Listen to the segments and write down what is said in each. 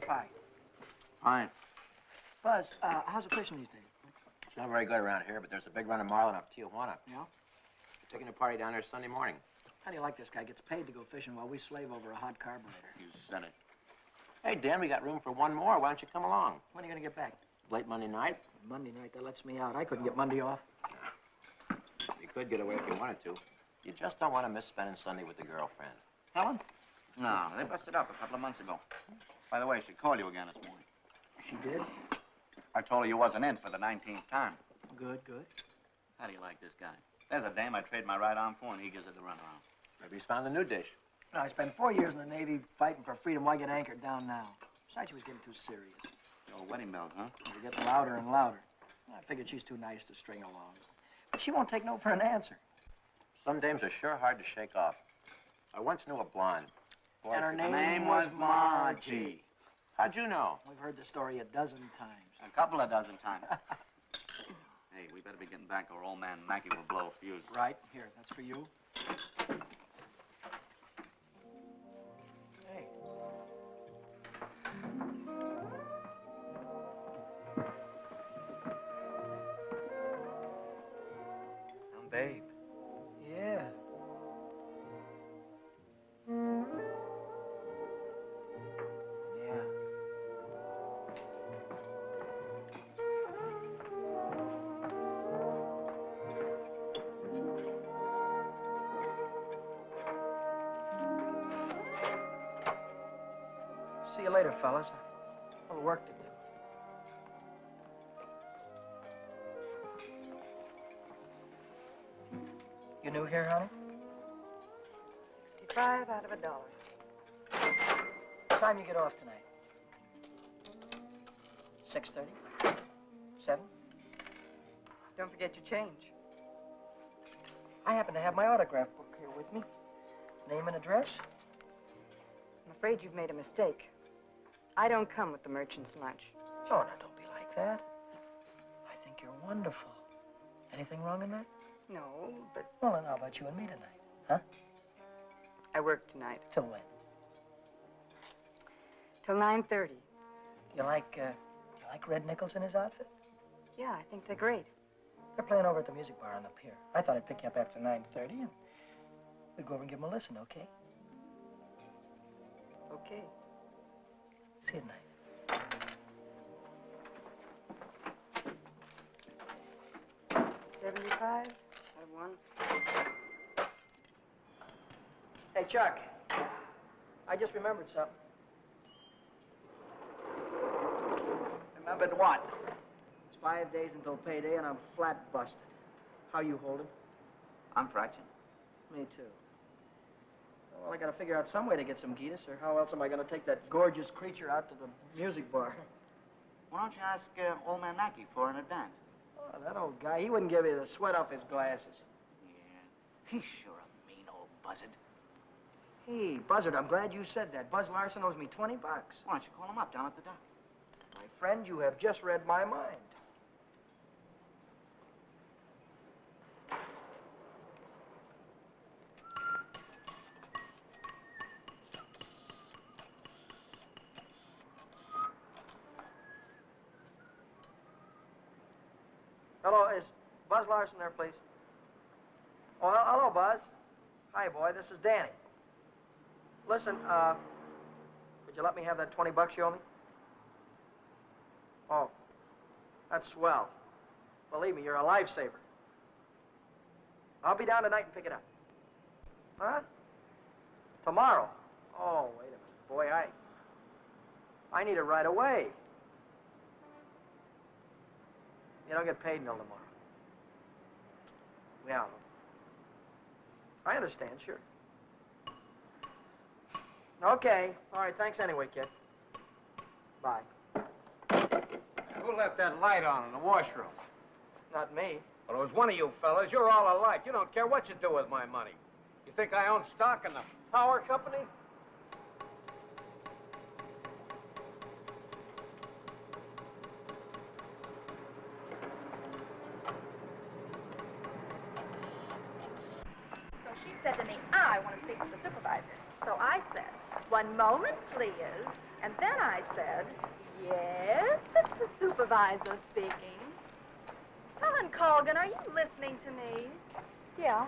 pie. Fine. Buzz, how's the fishing these days? It's not very good around here, but there's a big run of marlin up Tijuana. Yeah? We're taking a party down there Sunday morning. How do you like this guy? Gets paid to go fishing while we slave over a hot carburetor. You said it. Hey, Dan, we got room for one more. Why don't you come along? When are you going to get back? Late Monday night. Monday night, that lets me out. I couldn't get Monday off. You could get away if you wanted to. You just don't want to miss spending Sunday with the girlfriend. Helen? No, they busted up a couple of months ago. By the way, she called you again this morning. She did? I told her you wasn't in for the 19th time. Good, good. How do you like this guy? There's a dame I trade my right arm for, and he gives it the runaround. Maybe he's found a new dish. No, I spent 4 years in the Navy fighting for freedom. Why get anchored down now? Besides, she was getting too serious. The old wedding bells, huh? They were getting louder and louder. I figured she's too nice to string along. But she won't take no for an answer. Some dames are sure hard to shake off. I once knew a blonde. Boy, And her Her name name was Margie. how'd you know? We've heard the story a dozen times. A couple of dozen times. Hey, we better be getting back or old man Mackey will blow a fuse. Right. Here, that's for you. Hey. Some babe. Yeah. Yeah. See you later, fellas. A little work to do. You new here, honey? 65 out of $1. What time you get off tonight? 6:30? 7? Don't forget your change. I happen to have my autograph book here with me. Name and address? I'm afraid you've made a mistake. I don't come with the merchant's lunch. Oh, now don't be like that. I think you're wonderful. Anything wrong in that? No, but Well, then how about you and me tonight? Huh? I work tonight Till when? till 9:30. You like Red Nichols in his outfit? Yeah, I think they're great. They're playing over at the music bar on the pier. I thought I'd pick you up after 9:30 and we'd go over and give them a listen, okay? Okay. See you tonight. 75 out of 1. Hey, Chuck. I just remembered something. Remembered what? It's 5 days until payday and I'm flat busted. How you holding? I'm fractured. Me too. Well, I gotta figure out some way to get some Gitas, or how else am I gonna take that gorgeous creature out to the music bar? Why don't you ask old man Mackey for an advance? Oh, that old guy, he wouldn't give you the sweat off his glasses. Yeah, he's sure a mean old buzzard. Hey, Buzzard, I'm glad you said that. Buzz Larson owes me $20. Why don't you call him up down at the dock? My friend, you have just read my mind. Hello, is Buzz Larson there, please? Oh, hello, Buzz. Hi, boy, this is Danny. Listen, could you let me have that $20 you owe me? Oh, that's swell. Believe me, you're a lifesaver. I'll be down tonight and pick it up. Huh? Tomorrow? Oh, wait a minute. Boy, I need it right away. You don't get paid until tomorrow. Yeah. I understand, sure. Okay. All right, thanks anyway, kid. Bye. Who left that light on in the washroom? Not me. Well, it was one of you fellas. You're all alike. You don't care what you do with my money. You think I own stock in the power company? So she said to me, I want to speak with the supervisor. So I said, 1 moment, please. And then I said, yes, this is the supervisor speaking. Helen Colgan, are you listening to me? Yeah.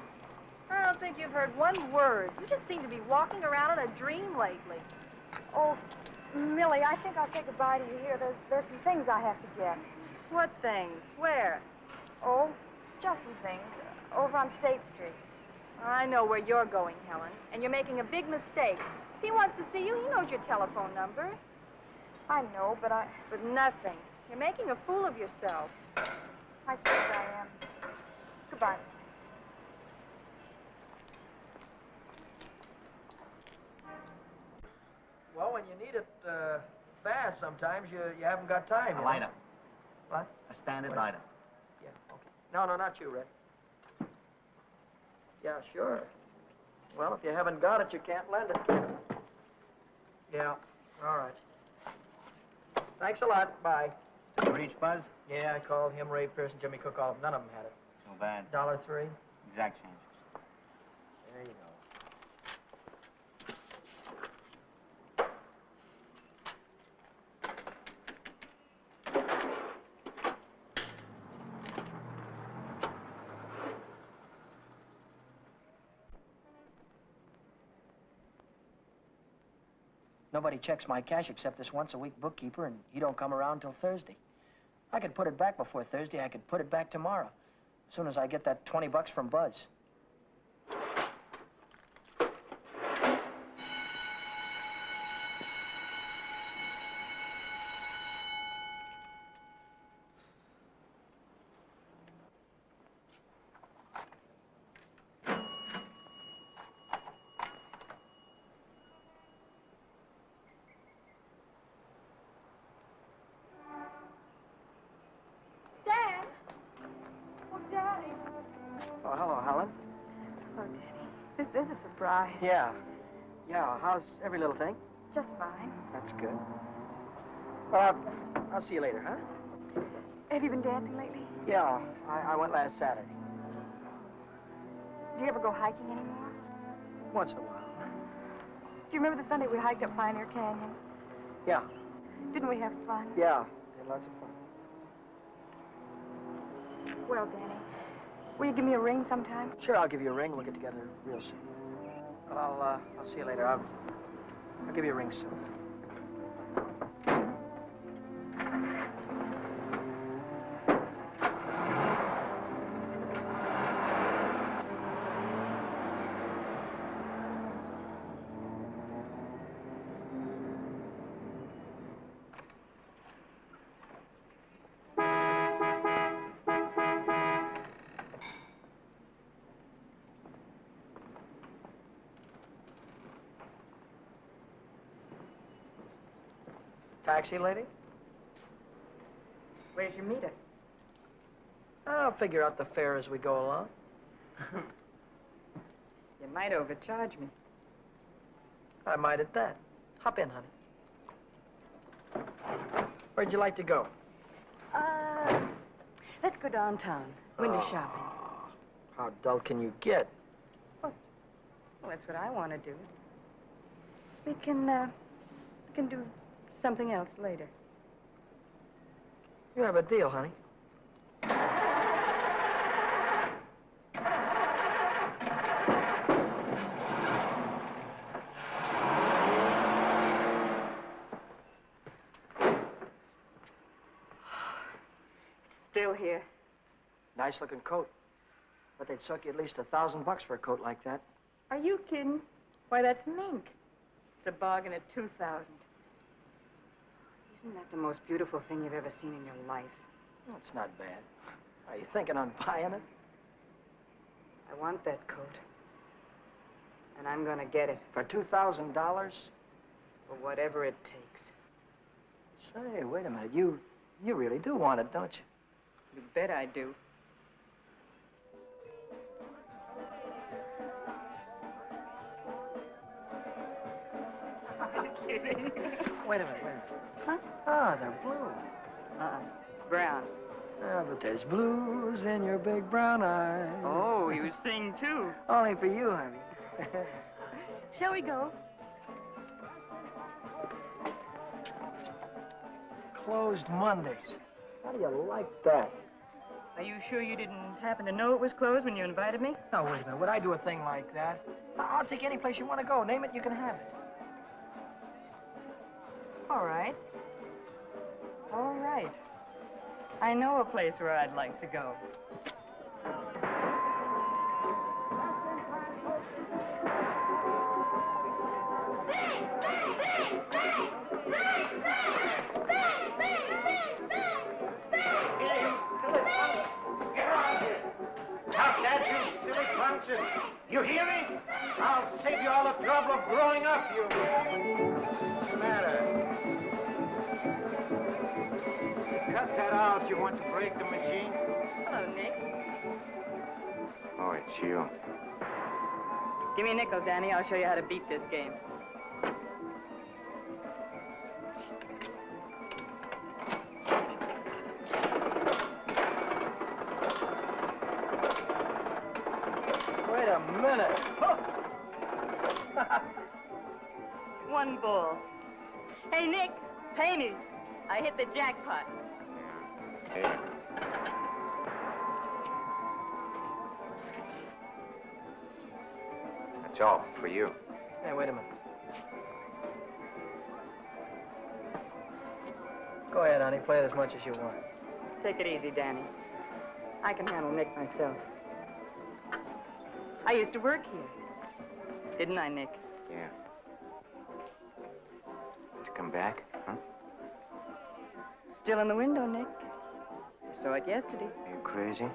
I don't think you've heard one word. You just seem to be walking around in a dream lately. Oh, Millie, I think I'll say goodbye to you here. There's some things I have to get. What things? Where? Oh, just some things. Over on State Street. I know where you're going, Helen, and you're making a big mistake. If he wants to see you, he knows your telephone number. I know, but But nothing. You're making a fool of yourself. I suppose I am. Goodbye. Well, when you need it fast, sometimes you haven't got time. A you know? lineup. What? A standard What? lineup. Yeah, okay. No, not you, Red. Yeah, sure. Well, if you haven't got it, you can't lend it, can you? Yeah, all right. Thanks a lot. Bye. Did you reach Buzz? Yeah, I called him, Ray Pearson, Jimmy Cook, all of them. None of them had it. Too bad. $1.03. Exact changes. There you go. Nobody checks my cash except this once-a-week bookkeeper, and he don't come around till Thursday. I could put it back before Thursday. I could put it back tomorrow, as soon as I get that 20 bucks from Buzz. Dad! Oh, Daddy. Oh, hello, Helen. Oh, Danny, this is a surprise. Yeah. Yeah, how's every little thing? Just fine. That's good. Well, I'll see you later, huh? Have you been dancing lately? Yeah, I went last Saturday. Do you ever go hiking anymore? Once in a while. Do you remember the Sunday we hiked up Pioneer Canyon? Yeah. Didn't we have fun? Yeah. Had lots of fun. Well, Danny, will you give me a ring sometime? Sure, I'll give you a ring. We'll get together real soon. Well, I'll see you later. I'll give you a ring soon. Taxi, lady? Where's your meter? I'll figure out the fare as we go along. You might overcharge me. I might at that. Hop in, honey. Where'd you like to go? Let's go downtown. Window shopping. How dull can you get? Well, that's what I want to do. We can do something else later. You have a deal, honey. Still here. Nice looking coat. But they'd suck you at least $1,000 for a coat like that. Are you kidding? Why, that's mink. It's a bargain at $2,000. Isn't that the most beautiful thing you've ever seen in your life? Well, it's not bad. Are you thinking on buying it? I want that coat. And I'm gonna get it. For $2,000? For whatever it takes. Say, wait a minute. You really do want it, don't you? You bet I do. Wait a minute. Huh? Ah, they're blue. Brown. Ah, but there's blues in your big brown eyes. Oh, you sing too. Only for you, honey. Shall we go? closed Mondays. How do you like that? Are you sure you didn't happen to know it was closed when you invited me? No, wait a minute. Would I do a thing like that? I'll take any place you want to go. Name it, you can have it. All right. All right. I know a place where I'd like to go. You hear me? I'll save you all the trouble of growing up, you... What's the matter? Cut that out. You want to break the machine? Hello, Nick. Oh, it's you. Give me a nickel, Danny. I'll show you how to beat this game. Wait a minute. One bull. Hey, Nick, pay me. I hit the jackpot. Hey. That's all for you. Hey, wait a minute. Go ahead, honey. Play it as much as you want. Take it easy, Danny. I can handle Nick myself. I used to work here. Didn't I, Nick? Yeah. To come back, huh? Still in the window, Nick. I saw it yesterday. Are you crazy?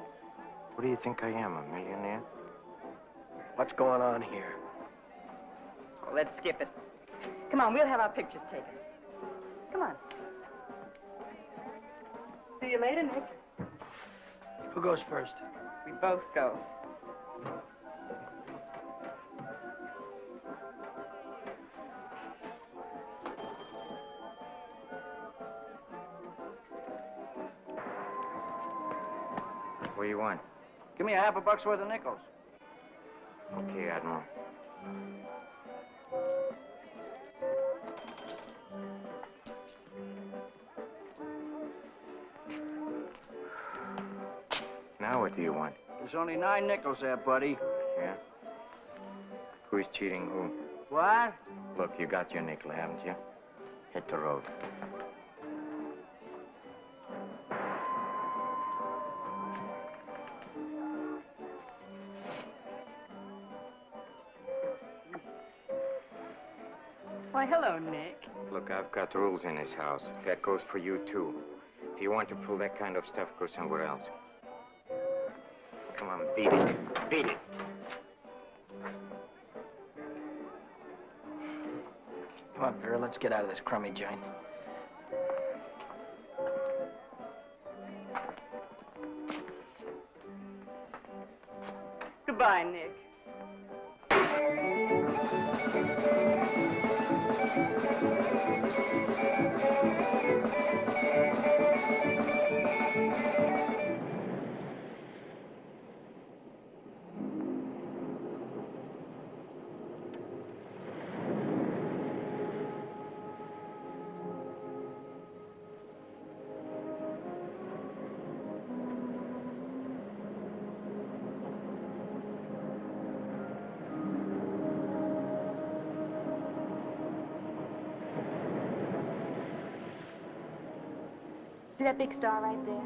What do you think I am, a millionaire? What's going on here? Oh, let's skip it. Come on, we'll have our pictures taken. Come on. See you later, Nick. Who goes first? We both go. What do you want? Give me $50 worth of nickels. Okay, Admiral. Now what do you want? There's only 9 nickels there, buddy. Yeah? Who's cheating who? What? Look, you got your nickel, haven't you? Hit the road. Why, hello, Nick. Look, I've got rules in this house. That goes for you, too. If you want to pull that kind of stuff, go somewhere else. Come on, beat it. Beat it. Come on, Vera, let's get out of this crummy joint. Goodbye, Nick. See that big star right there?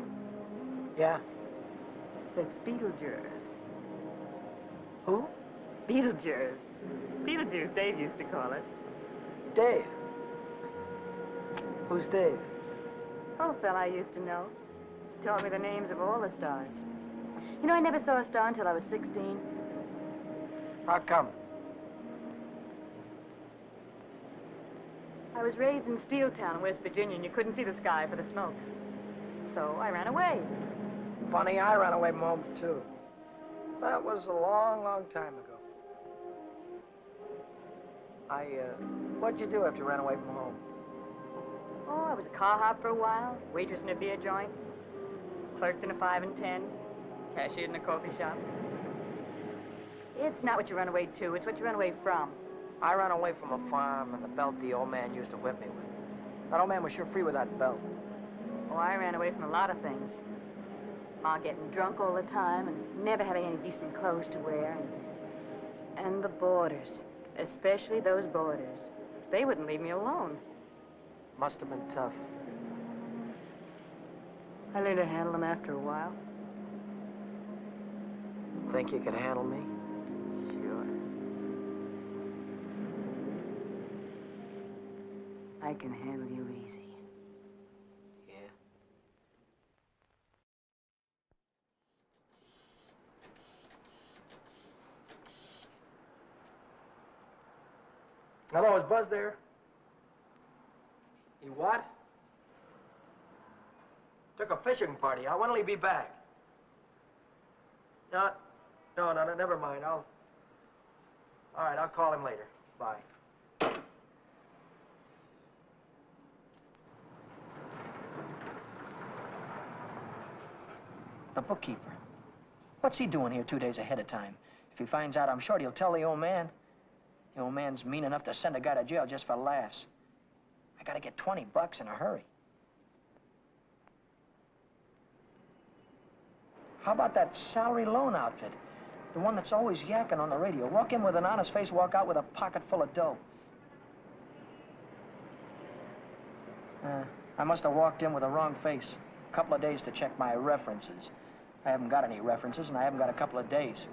Yeah? That's Beetlejuice. Who? Beetlejuice. Beetlejuice, Dave used to call it. Dave. Who's Dave? Old fella I used to know. Taught me the names of all the stars. You know, I never saw a star until I was 16. How come? I was raised in Steeltown, West Virginia, and you couldn't see the sky for the smoke. So I ran away. Funny, I ran away from home, too. That was a long, long time ago. What'd you do after you ran away from home? Oh, I was a car hop for a while, waitress in a beer joint, clerked in a 5 and 10, cashiered in a coffee shop. It's not what you run away to, it's what you run away from. I ran away from a farm and the belt the old man used to whip me with. That old man was sure free with that belt. Oh, I ran away from a lot of things. Ma getting drunk all the time and never having any decent clothes to wear. And the boarders, especially those boarders. They wouldn't leave me alone. Must have been tough. I learned to handle them after a while. Think you could handle me? Sure. I can handle you easy. Yeah. Hello, is Buzz there? He what? Took a fishing party out. When will he be back? No, never mind. All right, I'll call him later. Bye. The bookkeeper. What's he doing here 2 days ahead of time? If he finds out, I'm sure he'll tell the old man. The old man's mean enough to send a guy to jail just for laughs. I gotta get $20 in a hurry. How about that salary loan outfit? The one that's always yakking on the radio. Walk in with an honest face, walk out with a pocket full of dough. I must have walked in with the wrong face. A couple of days to check my references. I haven't got any references, and I haven't got a couple of days.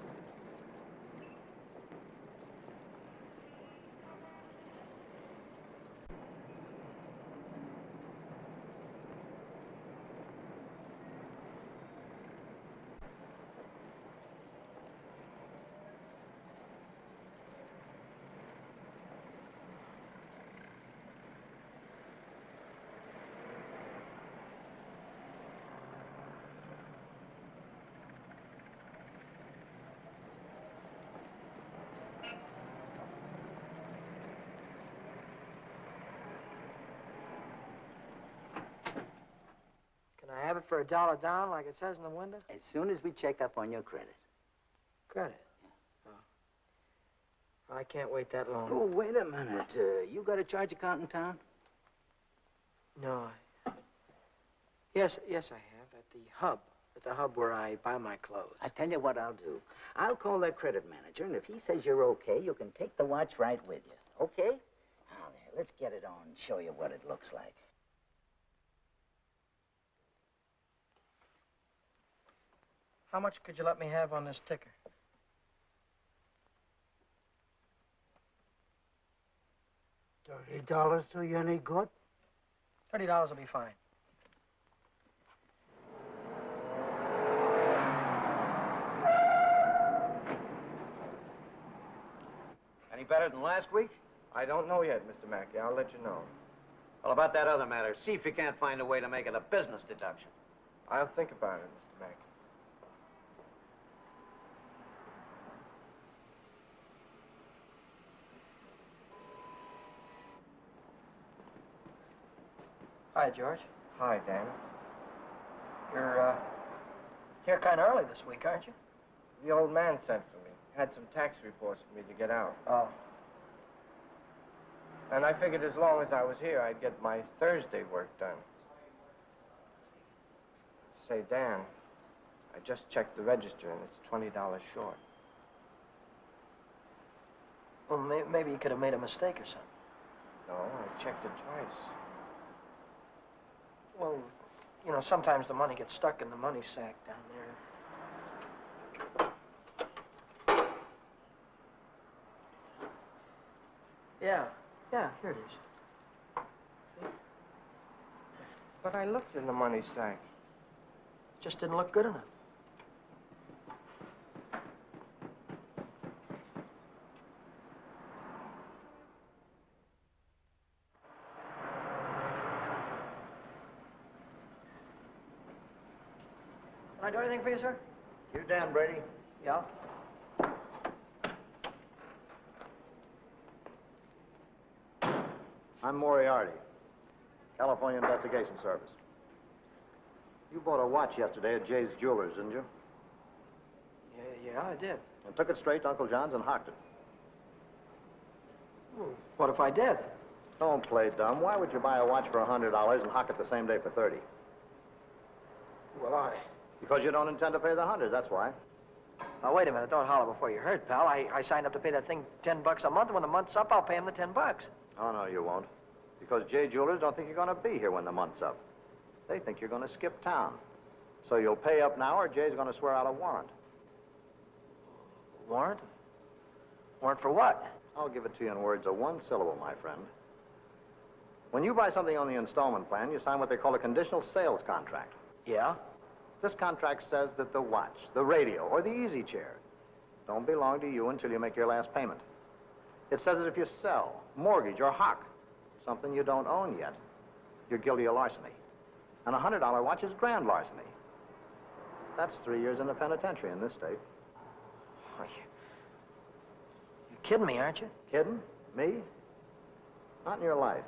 Can I have it for $1 down, like it says in the window? As soon as we check up on your credit. Credit? Oh. I can't wait that long. Oh, wait a minute. You got a charge account in town? No. Yes, I have. At the hub. At the hub where I buy my clothes. I tell you what I'll do. I'll call that credit manager, and if he says you're okay, you can take the watch right with you. Okay? Now, there, let's get it on and show you what it looks like. How much could you let me have on this ticker? $30 do you any good? $30 will be fine. Any better than last week? I don't know yet, Mr. Mackey. I'll let you know. Well, about that other matter, see if you can't find a way to make it a business deduction. I'll think about it, Mr. Mackey. Hi, George. Hi, Dan. You're here kind of early this week, aren't you? The old man sent for me. Had some tax reports for me to get out. Oh. And I figured as long as I was here, I'd get my Thursday work done. Say, Dan, I just checked the register, and it's $20 short. Well, maybe you could have made a mistake or something. No, I checked it twice. Well, you know, sometimes the money gets stuck in the money sack down there. Yeah, here it is. But I looked in the money sack. Just didn't look good enough. Can I do anything for you, sir? You Dan Brady? Yeah. I'm Moriarty, California Investigation Service. You bought a watch yesterday at Jay's Jewelers, didn't you? Yeah, I did. And took it straight to Uncle John's and hocked it. Well, what if I did? Don't play dumb. Why would you buy a watch for $100 and hock it the same day for $30? Well, I... Because you don't intend to pay the 100, that's why. Now, wait a minute. Don't holler before you're hurt, pal. I signed up to pay that thing $10 a month, and when the month's up, I'll pay him the $10. Oh, no, you won't. Because Jay Jewelers don't think you're going to be here when the month's up. They think you're going to skip town. So you'll pay up now, or Jay's going to swear out a warrant. Warrant? Warrant for what? I'll give it to you in words of one syllable, my friend. When you buy something on the installment plan, you sign what they call a conditional sales contract. Yeah? This contract says that the watch, the radio, or the easy chair don't belong to you until you make your last payment. It says that if you sell, mortgage, or hock something you don't own yet, you're guilty of larceny. And a $100 watch is grand larceny. That's 3 years in the penitentiary in this state. Oh, you're kidding me, aren't you? Kidding? Me? Not in your life.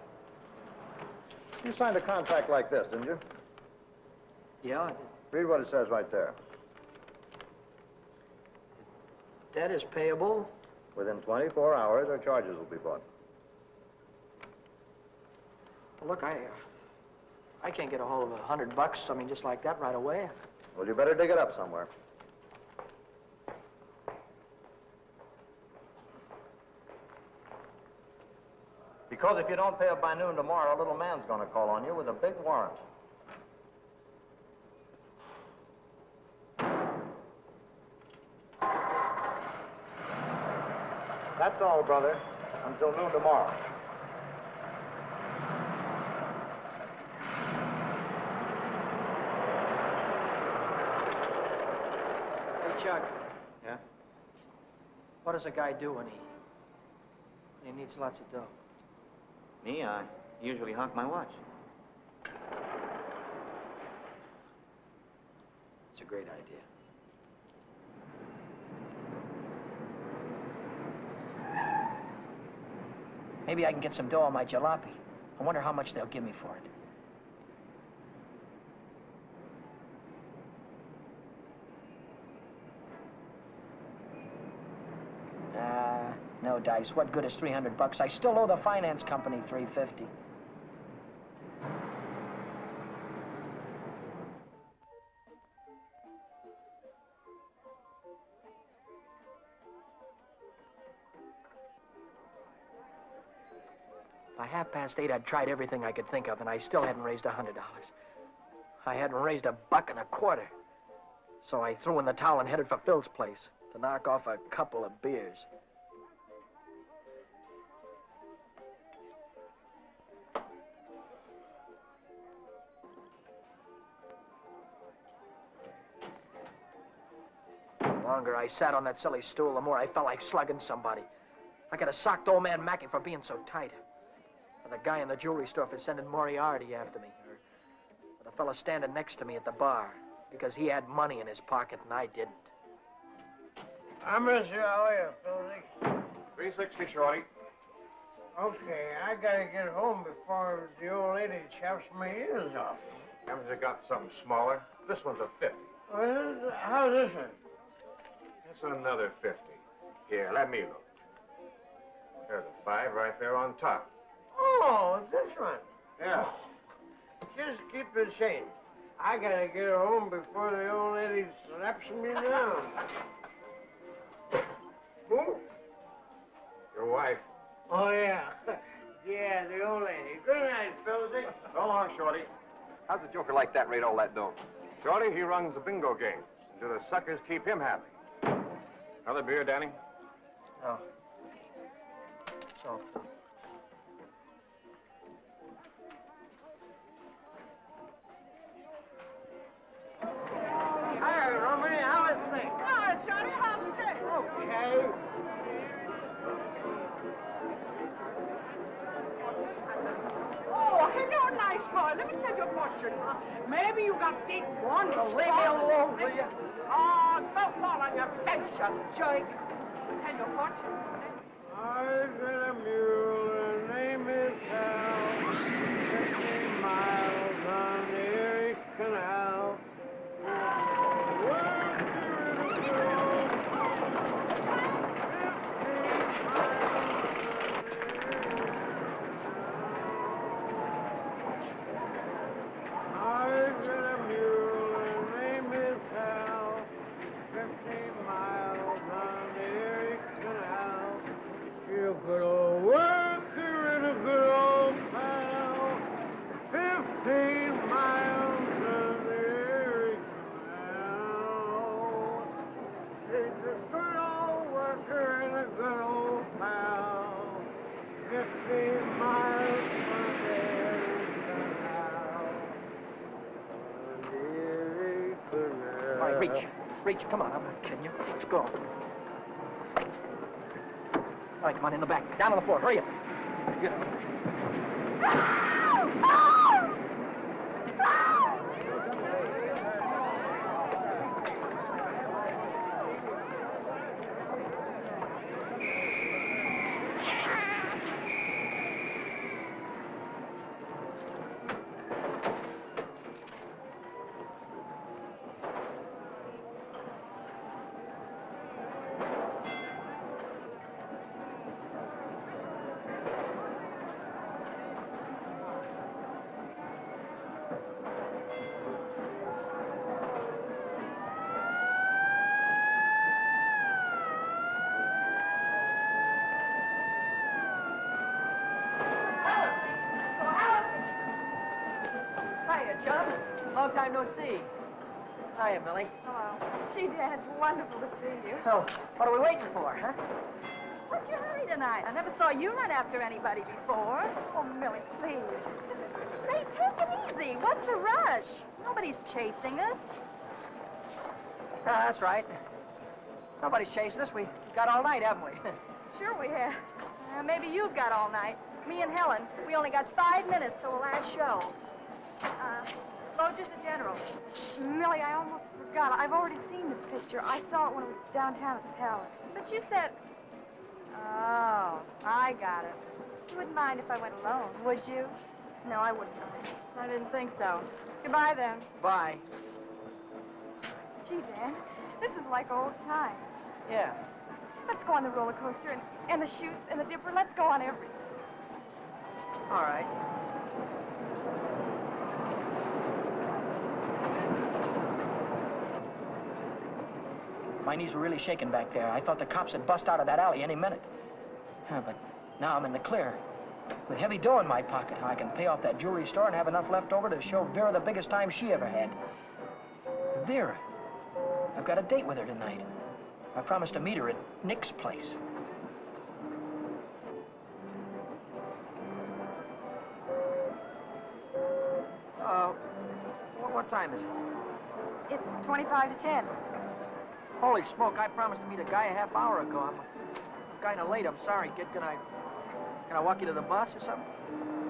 You signed a contract like this, didn't you? Yeah, I did. Read what it says right there. Debt is payable. Within 24 hours, our charges will be brought. Well, look, I can't get a hold of $100, I mean, just like that right away. Well, you better dig it up somewhere. Because if you don't pay up by noon tomorrow, a little man's going to call on you with a big warrant. That's all, brother. Until noon tomorrow. Hey, Chuck, Yeah? what does a guy do when he needs lots of dough? Me, I usually honk my watch. It's a great idea. Maybe I can get some dough on my jalopy. I wonder how much they'll give me for it. No dice. What good is $300? I still owe the finance company $350. By 8:30, I'd tried everything I could think of, and I still hadn't raised $100. I hadn't raised $1.25. So I threw in the towel and headed for Phil's place to knock off a couple of beers. The longer I sat on that silly stool, the more I felt like slugging somebody. I could have socked old man Mackey for being so tight. Or the guy in the jewelry store for sending Moriarty after me. Or the fella standing next to me at the bar because he had money in his pocket and I didn't. I miss you. How are you, Philzy? 360, Shorty. Okay, I gotta get home before the old lady chops my ears off. Haven't you got something smaller? This one's a 50. How's this one? It's another 50. Here, let me look. There's a 5 right there on top. Oh, this one. Yeah. Just keep the change. I gotta get home before the old lady slaps me down. Who? Your wife. Oh, yeah. Yeah, the old lady. Good night, Philzy. So long, Shorty. How's a joker like that rate all that dough? Shorty, he runs the bingo games. Do the suckers keep him happy? Another beer, Danny? No. So. Hi, Romany. How is things? Hi, Shorty. How's your day? Okay. Oh, hello, nice boy. Let me tell you a fortune. Maybe you got big one. Leave me alone, will you? Oh, don't fall on your face, you jerk. Tell you a fortune. I've got a mule, her name is Sal. 50 miles on the Erie Canal. I've got a mule, her miles from there is canal. An Erie Canal. All right, reach. Reach, come on. I'm not kidding you. Let's go. All right, come on, in the back. Down on the floor. Hurry up. Get up. Hiya, chum. Long time no see. Hiya, Millie. Hello. Gee, Dan, it's wonderful to see you. Oh, what are we waiting for, huh? What's your hurry tonight? I never saw you run after anybody before. Oh, Millie, please. Say, take it easy. What's the rush? Nobody's chasing us. That's right. Nobody's chasing us. We got all night, haven't we? Sure we have. Maybe you've got all night. Me and Helen, we only got 5 minutes till the last show. Loger's a general. Millie, I almost forgot. I've already seen this picture. I saw it when it was downtown at the Palace. But you said... Oh, I got it. You wouldn't mind if I went alone, would you? No, I wouldn't mind. I didn't think so. Goodbye, then. Bye. Gee, Dan, this is like old times. Yeah. Let's go on the roller coaster and the chutes and the dipper. Let's go on everything. All right. My knees were really shaking back there. I thought the cops had bust out of that alley any minute. But now I'm in the clear. With heavy dough in my pocket, I can pay off that jewelry store and have enough left over to show Vera the biggest time she ever had. Vera. I've got a date with her tonight. I promised to meet her at Nick's place. What time is it? It's 25 to 10. Holy smoke, I promised to meet a guy a half hour ago. I'm kind of late. I'm sorry, kid. Can I walk you to the bus or something?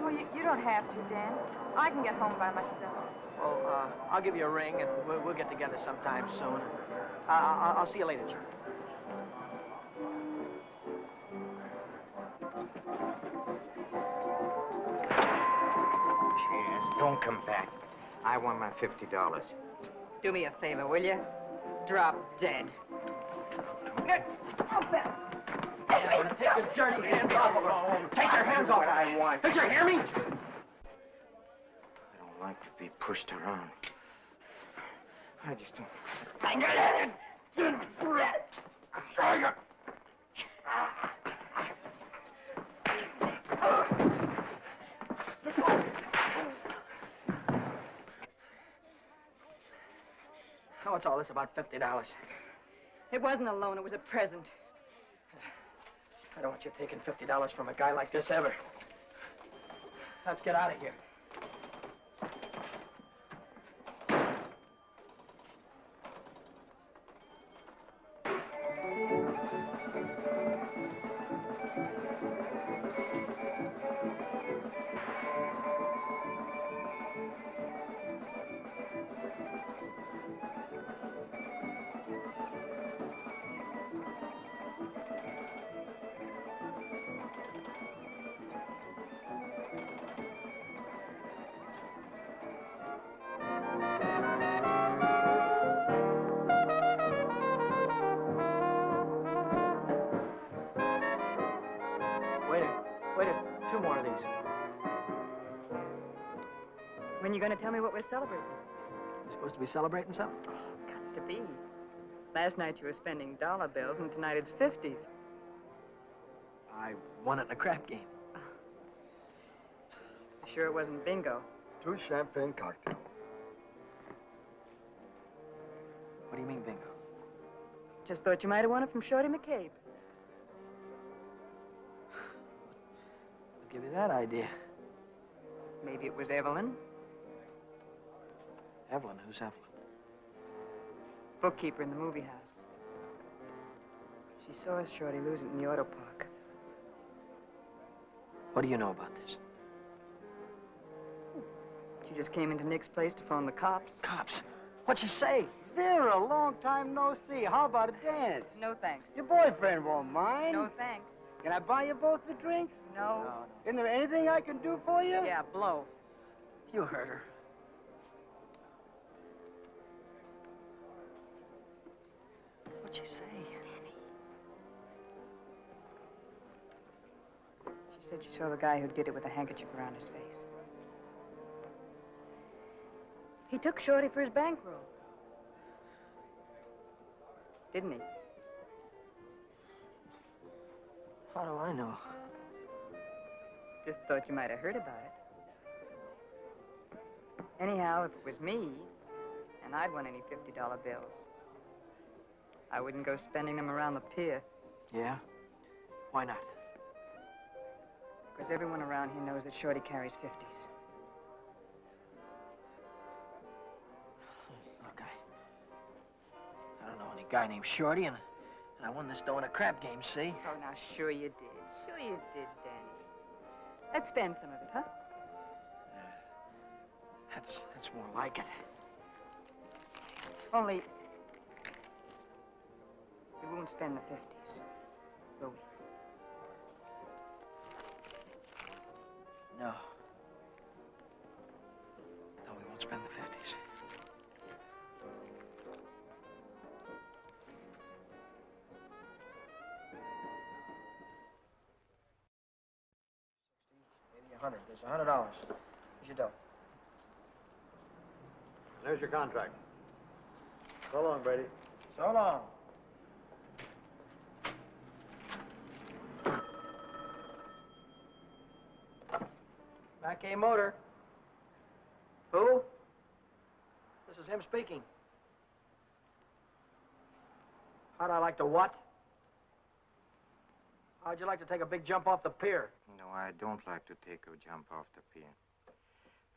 Oh, you don't have to, Dan. I can get home by myself. Well, I'll give you a ring, and we'll get together sometime soon. I'll see you later, Jim. Cheers. Don't come back. I want my $50. Do me a favor, will you? Drop dead. Take your dirty hands off of her. Take your hands off her. I want. Did you hear me? I don't like to be pushed around. I just don't. What's all this about $50? It wasn't a loan, it was a present. I don't want you taking $50 from a guy like this ever. Let's get out of here. Wait, two more of these. When you going to tell me what we're celebrating? You're supposed to be celebrating something? Got to be. Last night you were spending dollar bills, and tonight it's 50s. I won it in a crap game. Sure it wasn't bingo. 2 champagne cocktails. What do you mean, bingo? Just thought you might have won it from Shorty McCabe. give you that idea? Maybe it was Evelyn. Evelyn? Who's Evelyn? Bookkeeper in the movie house. She saw Shorty lose it in the auto park. What do you know about this? She just came into Nick's place to phone the cops. Cops? What'd she say? Vera, long time no see. How about a dance? No thanks. Your boyfriend won't mind. No thanks. Can I buy you both a drink? No. Isn't there anything I can do for you? Yeah, blow. You heard her. What'd she say? She said she saw the guy who did it with a handkerchief around his face. He took Shorty for his bankroll. Didn't he? How do I know? Just thought you might have heard about it. Anyhow, if it was me, and I'd won any $50 bills, I wouldn't go spending them around the pier. Yeah? Why not? Because everyone around here knows that Shorty carries 50s. Look, I don't know any guy named Shorty, and I won this dough in a crap game, see? Oh, now, sure you did. Sure you did, Danny. Let's spend some of it, huh? That's more like it. Only, we won't spend the 50s, will we? No. No, we won't spend the 50s. $100. There's $100. Here's your dough. There's your contract. So long, Brady. So long. Mackay Motor. Who? This is him speaking. How'd I like to what? How'd you like to take a big jump off the pier? No, I don't like to take a jump off the pier.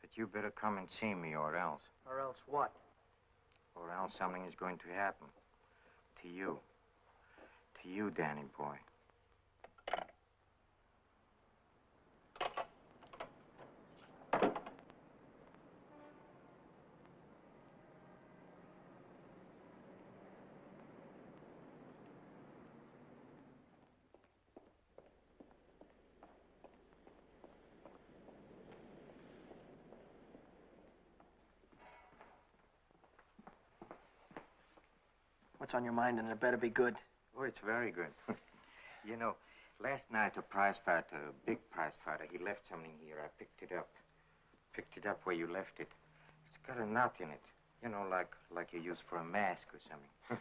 But you better come and see me, or else. Or else what? Or else something is going to happen. To you. To you, Danny boy. What's on your mind, and it better be good. Oh, it's very good. You know, last night a prize fighter, a big prize fighter, he left something here. I picked it up. Picked it up where you left it. It's got a knot in it. You know, like you use for a mask or something.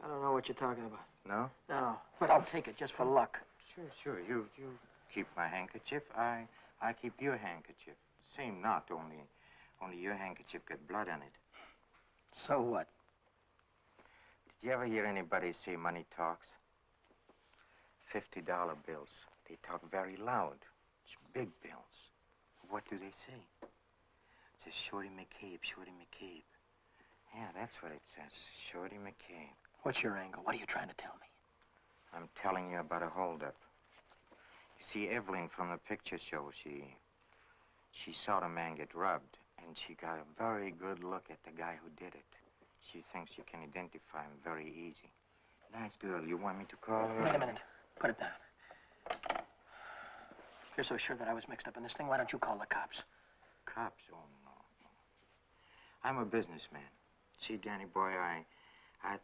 I don't know what you're talking about. No? No, but I'll take it just for luck. Sure. You keep my handkerchief. I keep your handkerchief. Same knot, only your handkerchief got blood on it. So what? Did you ever hear anybody say money talks? $50 bills. They talk very loud. It's big bills. What do they say? It says Shorty McCabe, Shorty McCabe. Yeah, that's what it says. Shorty McCabe. What's your angle? What are you trying to tell me? I'm telling you about a holdup. You see, Evelyn from the picture show, she saw the man get robbed, and she got a very good look at the guy who did it. She thinks you can identify him very easy. Nice girl. You want me to call her? Wait a minute. Put it down. If you're so sure that I was mixed up in this thing, why don't you call the cops? Cops? Oh, no. I'm a businessman. See, Danny boy, I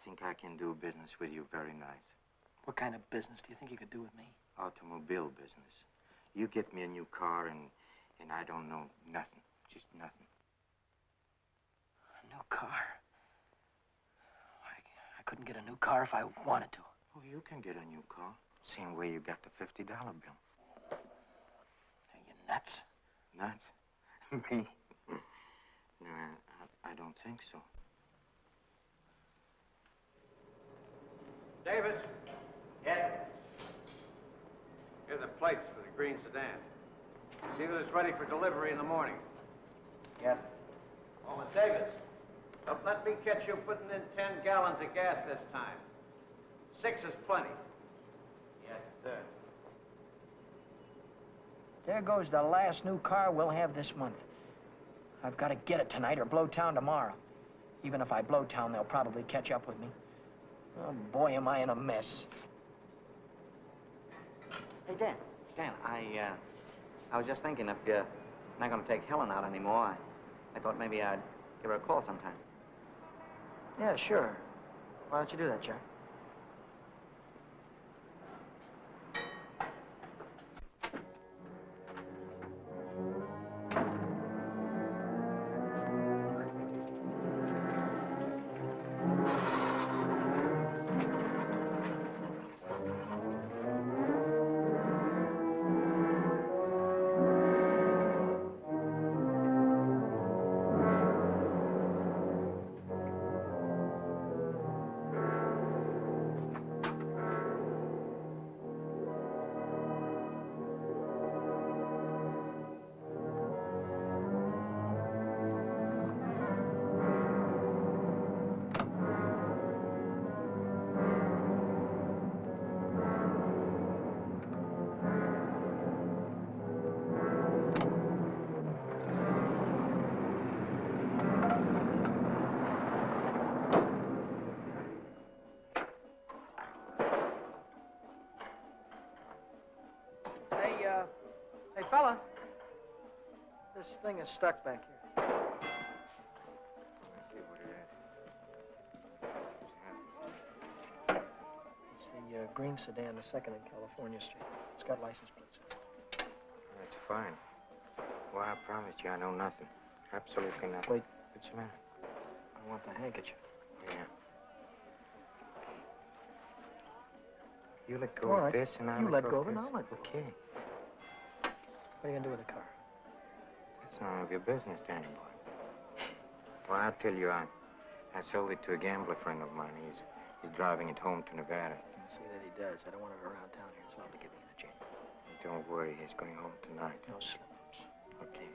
think I can do business with you very nice. What kind of business do you think you could do with me? Automobile business. You get me a new car, and I don't know nothing. Just nothing. A new car? I couldn't get a new car if I wanted to. Oh, you can get a new car. Same way you got the $50 bill. Are you nuts? Nuts? Me? No, I don't think so. Davis, Yes? here are the plates for the green sedan. See that it's ready for delivery in the morning. Yes. Oh, and Davis, don't let me catch you putting in 10 gallons of gas this time. 6 is plenty. Yes, sir. There goes the last new car we'll have this month. I've got to get it tonight or blow town tomorrow. Even if I blow town, they'll probably catch up with me. Oh, boy, am I in a mess. Hey, Dan, I was just thinking if you're not going to take Helen out anymore, I thought maybe I'd give her a call sometime. Yeah, sure. Why don't you do that, Jack? Hey, fella. This thing is stuck back here. Let's see what it is. It's the green sedan, the second in California Street. It's got license plates on it. That's fine. Well, I promised you I know nothing. Absolutely nothing. Wait. What's the matter? I want the handkerchief. Yeah. You let go All of right. this and I'll You let go of it, this. and I'll let go. Okay. What are you going to do with the car? That's none of your business, Danny boy. Well, I'll tell you, I sold it to a gambler friend of mine. He's driving it home to Nevada. I'll see that he does. I don't want it around town here. It's liable to get me in a jam. Don't worry, he's going home tonight. No slip-ups. Okay.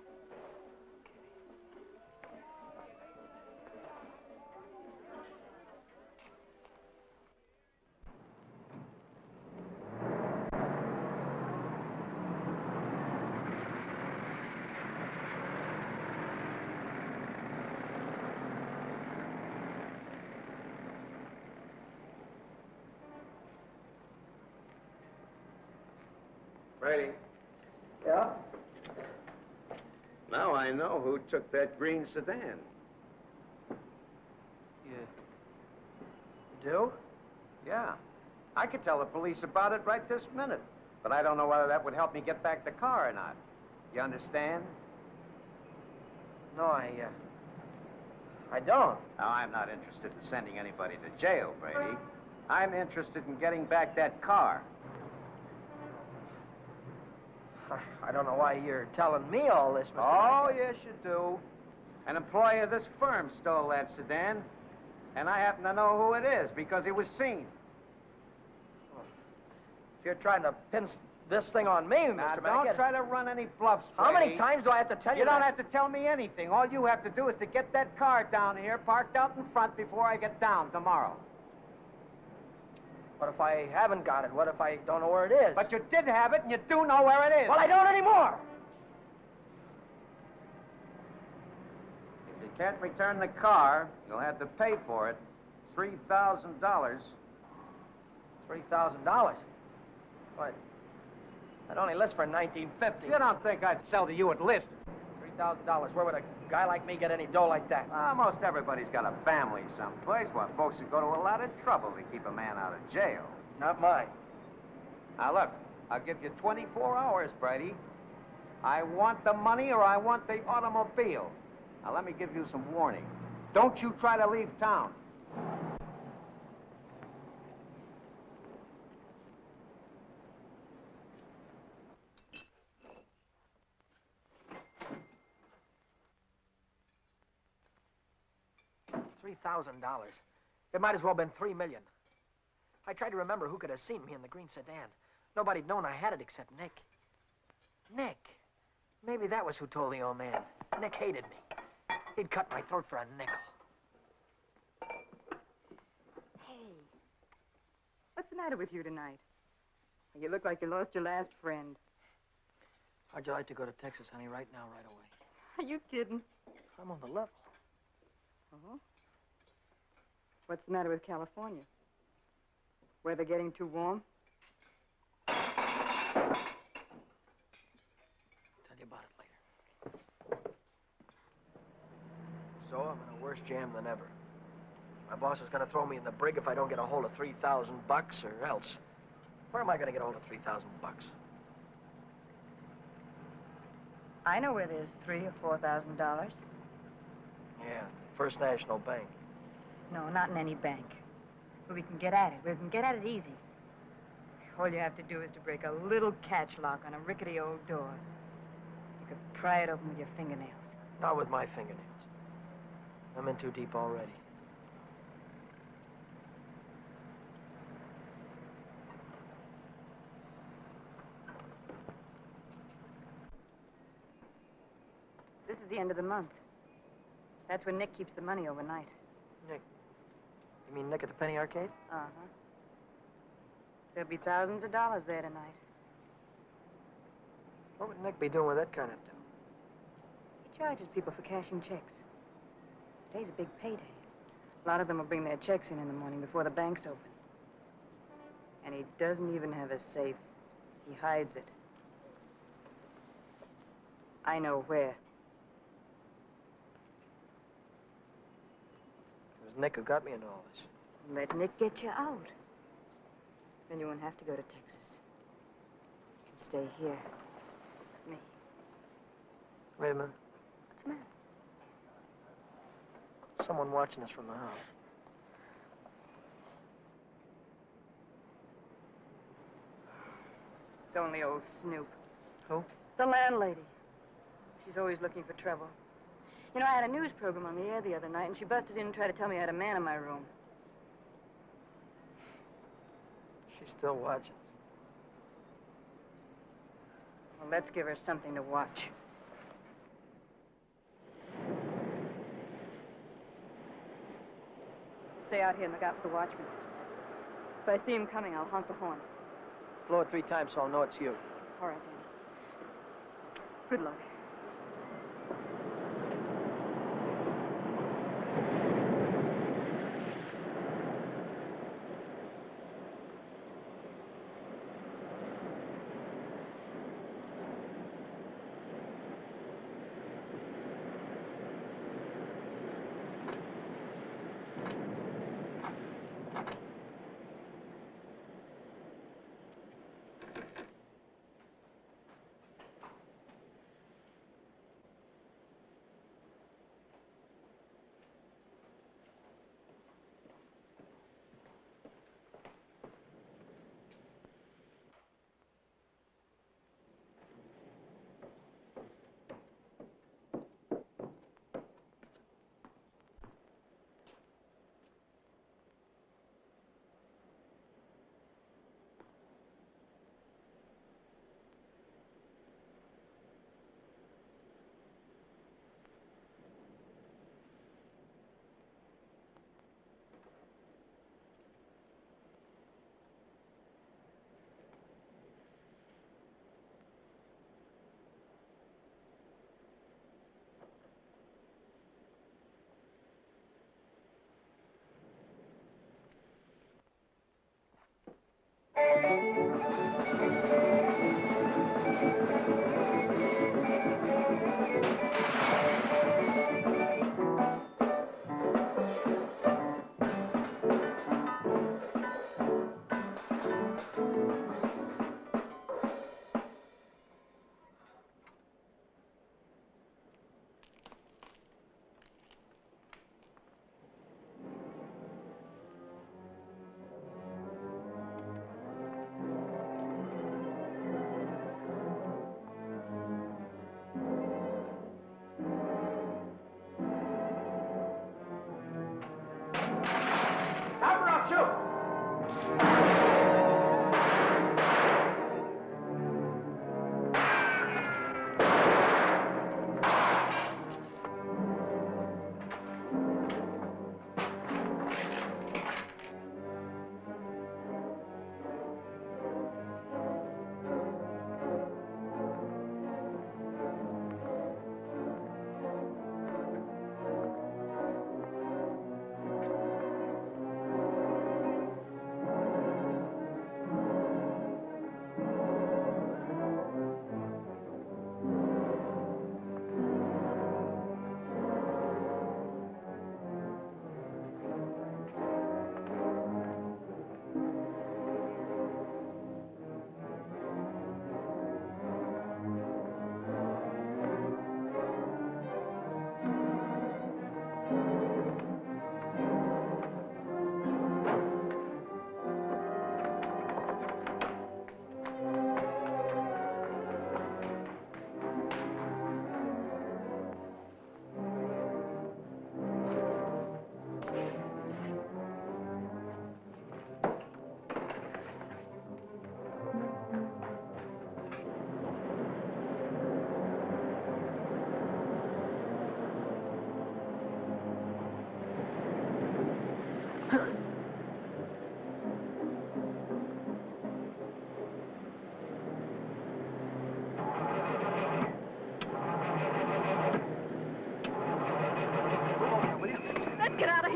Brady. Yeah? Now I know who took that green sedan. You do? Yeah. I could tell the police about it right this minute. But I don't know whether that would help me get back the car or not. You understand? No, I don't. Now, I'm not interested in sending anybody to jail, Brady. I'm interested in getting back that car. I don't know why you're telling me all this, Mr. Oh, Hackett. yes, you do. An employee of this firm stole that sedan, and I happen to know who it is because he was seen. If you're trying to pin this thing on me, Now, Mr. don't Hackett. try to run any bluffs, How many Brady. times do I have to tell you You don't that? have to tell me anything. All you have to do is to get that car down here, parked out in front before I get down tomorrow. What if I haven't got it? What if I don't know where it is? But you did have it, and you do know where it is. Well, I don't anymore. If you can't return the car, you'll have to pay for it. $3,000. $3,000. What? That only lists for $19.50. You don't think I'd sell to you at list? $3,000. Where would a guy like me get any dough like that? Most everybody's got a family someplace. Well, folks would go to a lot of trouble to keep a man out of jail. Not mine. Now, look, I'll give you 24 hours, Brady. I want the money or I want the automobile. Now, let me give you some warning. Don't you try to leave town. $3,000. It might as well have been $3 million. I tried to remember who could have seen me in the green sedan. Nobody'd known I had it except Nick. Nick. Maybe that was who told the old man. Nick hated me. He'd cut my throat for a nickel. Hey, what's the matter with you tonight? You look like you lost your last friend. How'd you like to go to Texas, honey, right now, right away? Are you kidding? I'm on the level. Oh? What's the matter with California? Weather getting too warm? Tell you about it later. So I'm in a worse jam than ever. My boss is going to throw me in the brig if I don't get a hold of $3,000 or else. Where am I going to get a hold of $3,000? I know where there's $3,000 or $4,000. Yeah, First National Bank. No, not in any bank. But we can get at it. We can get at it easy. All you have to do is to break a little catch lock on a rickety old door. You could pry it open with your fingernails. Not with my fingernails. I'm in too deep already. This is the end of the month. That's when Nick keeps the money overnight. Nick? You mean Nick at the Penny Arcade? Uh-huh. There'll be thousands of dollars there tonight. What would Nick be doing with that kind of dough? He charges people for cashing checks. Today's a big payday. A lot of them will bring their checks in the morning before the bank's open. And he doesn't even have a safe. He hides it. I know where. It was Nick who got me into all this. Let Nick get you out. Then you won't have to go to Texas. You can stay here with me. Wait a minute. What's the matter? Someone watching us from the house. It's only old Snoop. Who? The landlady. She's always looking for trouble. You know, I had a news program on the air the other night, and she busted in and tried to tell me I had a man in my room. She's still watching us. Well, let's give her something to watch. Stay out here and look out for the watchman. If I see him coming, I'll honk the horn. Blow it 3 times so I'll know it's you. All right, Danny. Good luck.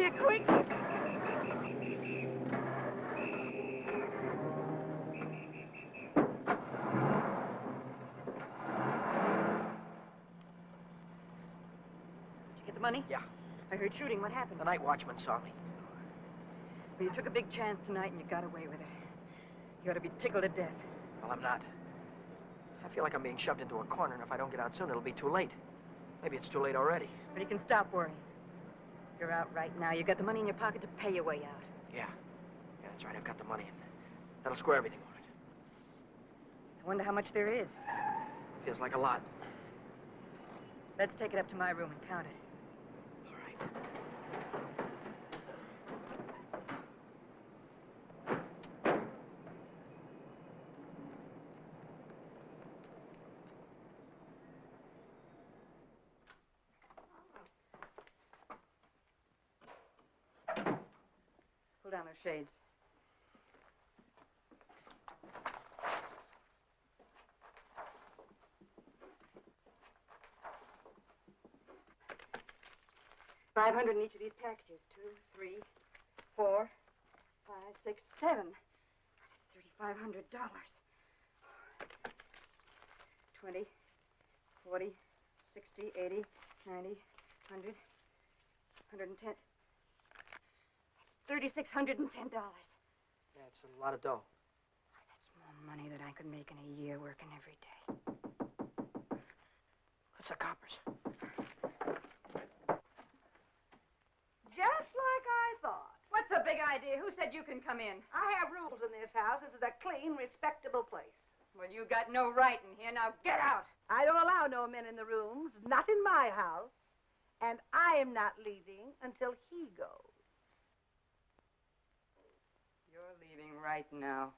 here, quick. Get the money? Yeah. I heard shooting. What happened? The night watchman saw me. Well, you took a big chance tonight and you got away with it. You ought to be tickled to death. Well, I'm not. I feel like I'm being shoved into a corner, and if I don't get out soon, it'll be too late. Maybe it's too late already. But you can stop worrying. You're out right now. You got the money in your pocket to pay your way out. Yeah. Yeah, that's right. I've got the money, and that'll square everything, won't it? I wonder how much there is. Feels like a lot. Let's take it up to my room and count it. All right. Pull down those shades. $500 in each of these packages. 2, 3, 4, 5, 6, 7. That's $3,500. 20, 40, 60, 80, 90, 100, 110. That's $3,610. Yeah, it's a lot of dough. That's more money than I could make in a year working every day. What's the coppers? Just like I thought. What's the big idea? Who said you can come in? I have rules in this house. This is a clean, respectable place. Well, you got no right in here. Now get out. I don't allow no men in the rooms, not in my house. And I am not leaving until he goes. You're leaving right now.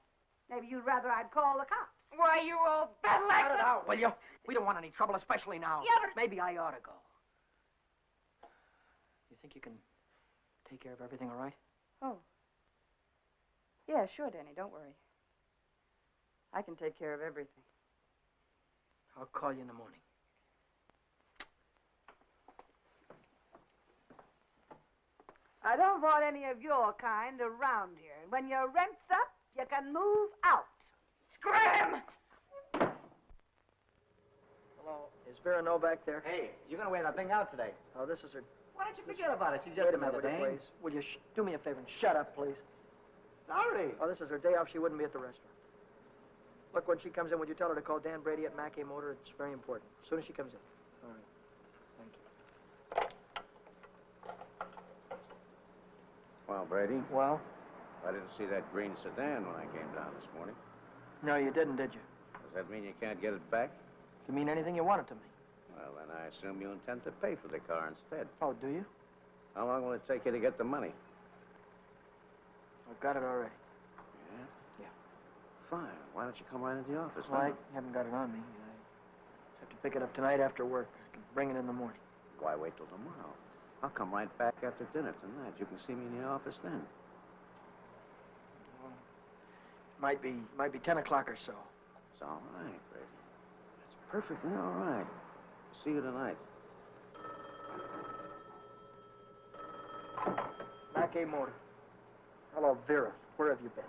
Maybe you'd rather I'd call the cops. Why, you old Cut it out, will you? We don't want any trouble, especially now. Yeah, but... Maybe I ought to go. You think you can take care of everything all right? Oh. Yeah, sure, Danny. Don't worry. I can take care of everything. I'll call you in the morning. I don't want any of your kind around here. When your rent's up, you can move out. Scram! Hello. Is Vera Novak there? Hey, you're gonna wear that thing out today. Oh, this is her... Why don't you forget about it? She just Wait a minute, another would you, dame. please? Will you do me a favor and shut up, please? Sorry. Oh, this is her day off. She wouldn't be at the restaurant. Look, when she comes in, would you tell her to call Dan Brady at Mackey Motor? It's very important. As soon as she comes in. All right. Thank you. Well, Brady, Well? I didn't see that green sedan when I came down this morning. No, you didn't, did you? Does that mean you can't get it back? You mean anything you want it to me? Well, then I assume you intend to pay for the car instead. Oh, do you? How long will it take you to get the money? I've got it already. Yeah? Yeah. Fine. Why don't you come right into the office? Well, I now? haven't got it on me. I have to pick it up tonight after work. I can bring it in the morning. Why wait till tomorrow? I'll come right back after dinner tonight. You can see me in the office then. Well, might be 10 o'clock or so. It's all right, Brady. It's perfectly all right. See you tonight. Mackey Motor. Hello, Vera. Where have you been?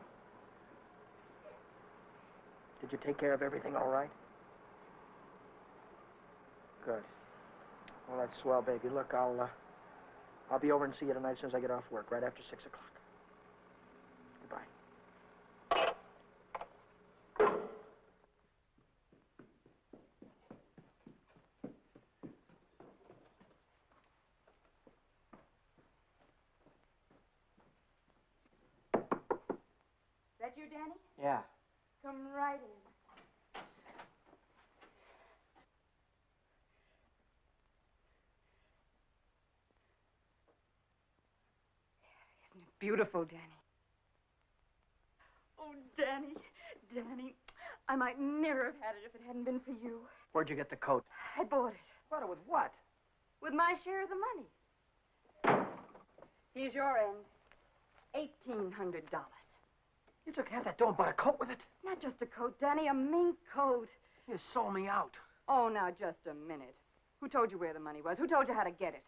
Did you take care of everything all right? Good. Well, that's swell, baby. Look, I'll be over and see you tonight as soon as I get off work, right after 6 o'clock. Goodbye. That you, Danny? Yeah. Come right in. Isn't it beautiful, Danny? Oh, Danny, Danny, I might never have had it if it hadn't been for you. Where'd you get the coat? I bought it. Bought it with what? With my share of the money. Here's your end. $1,800. You took half that dough and bought a coat with it? Not just a coat, Danny, a mink coat. You sold me out. Oh, now, just a minute. Who told you where the money was? Who told you how to get it?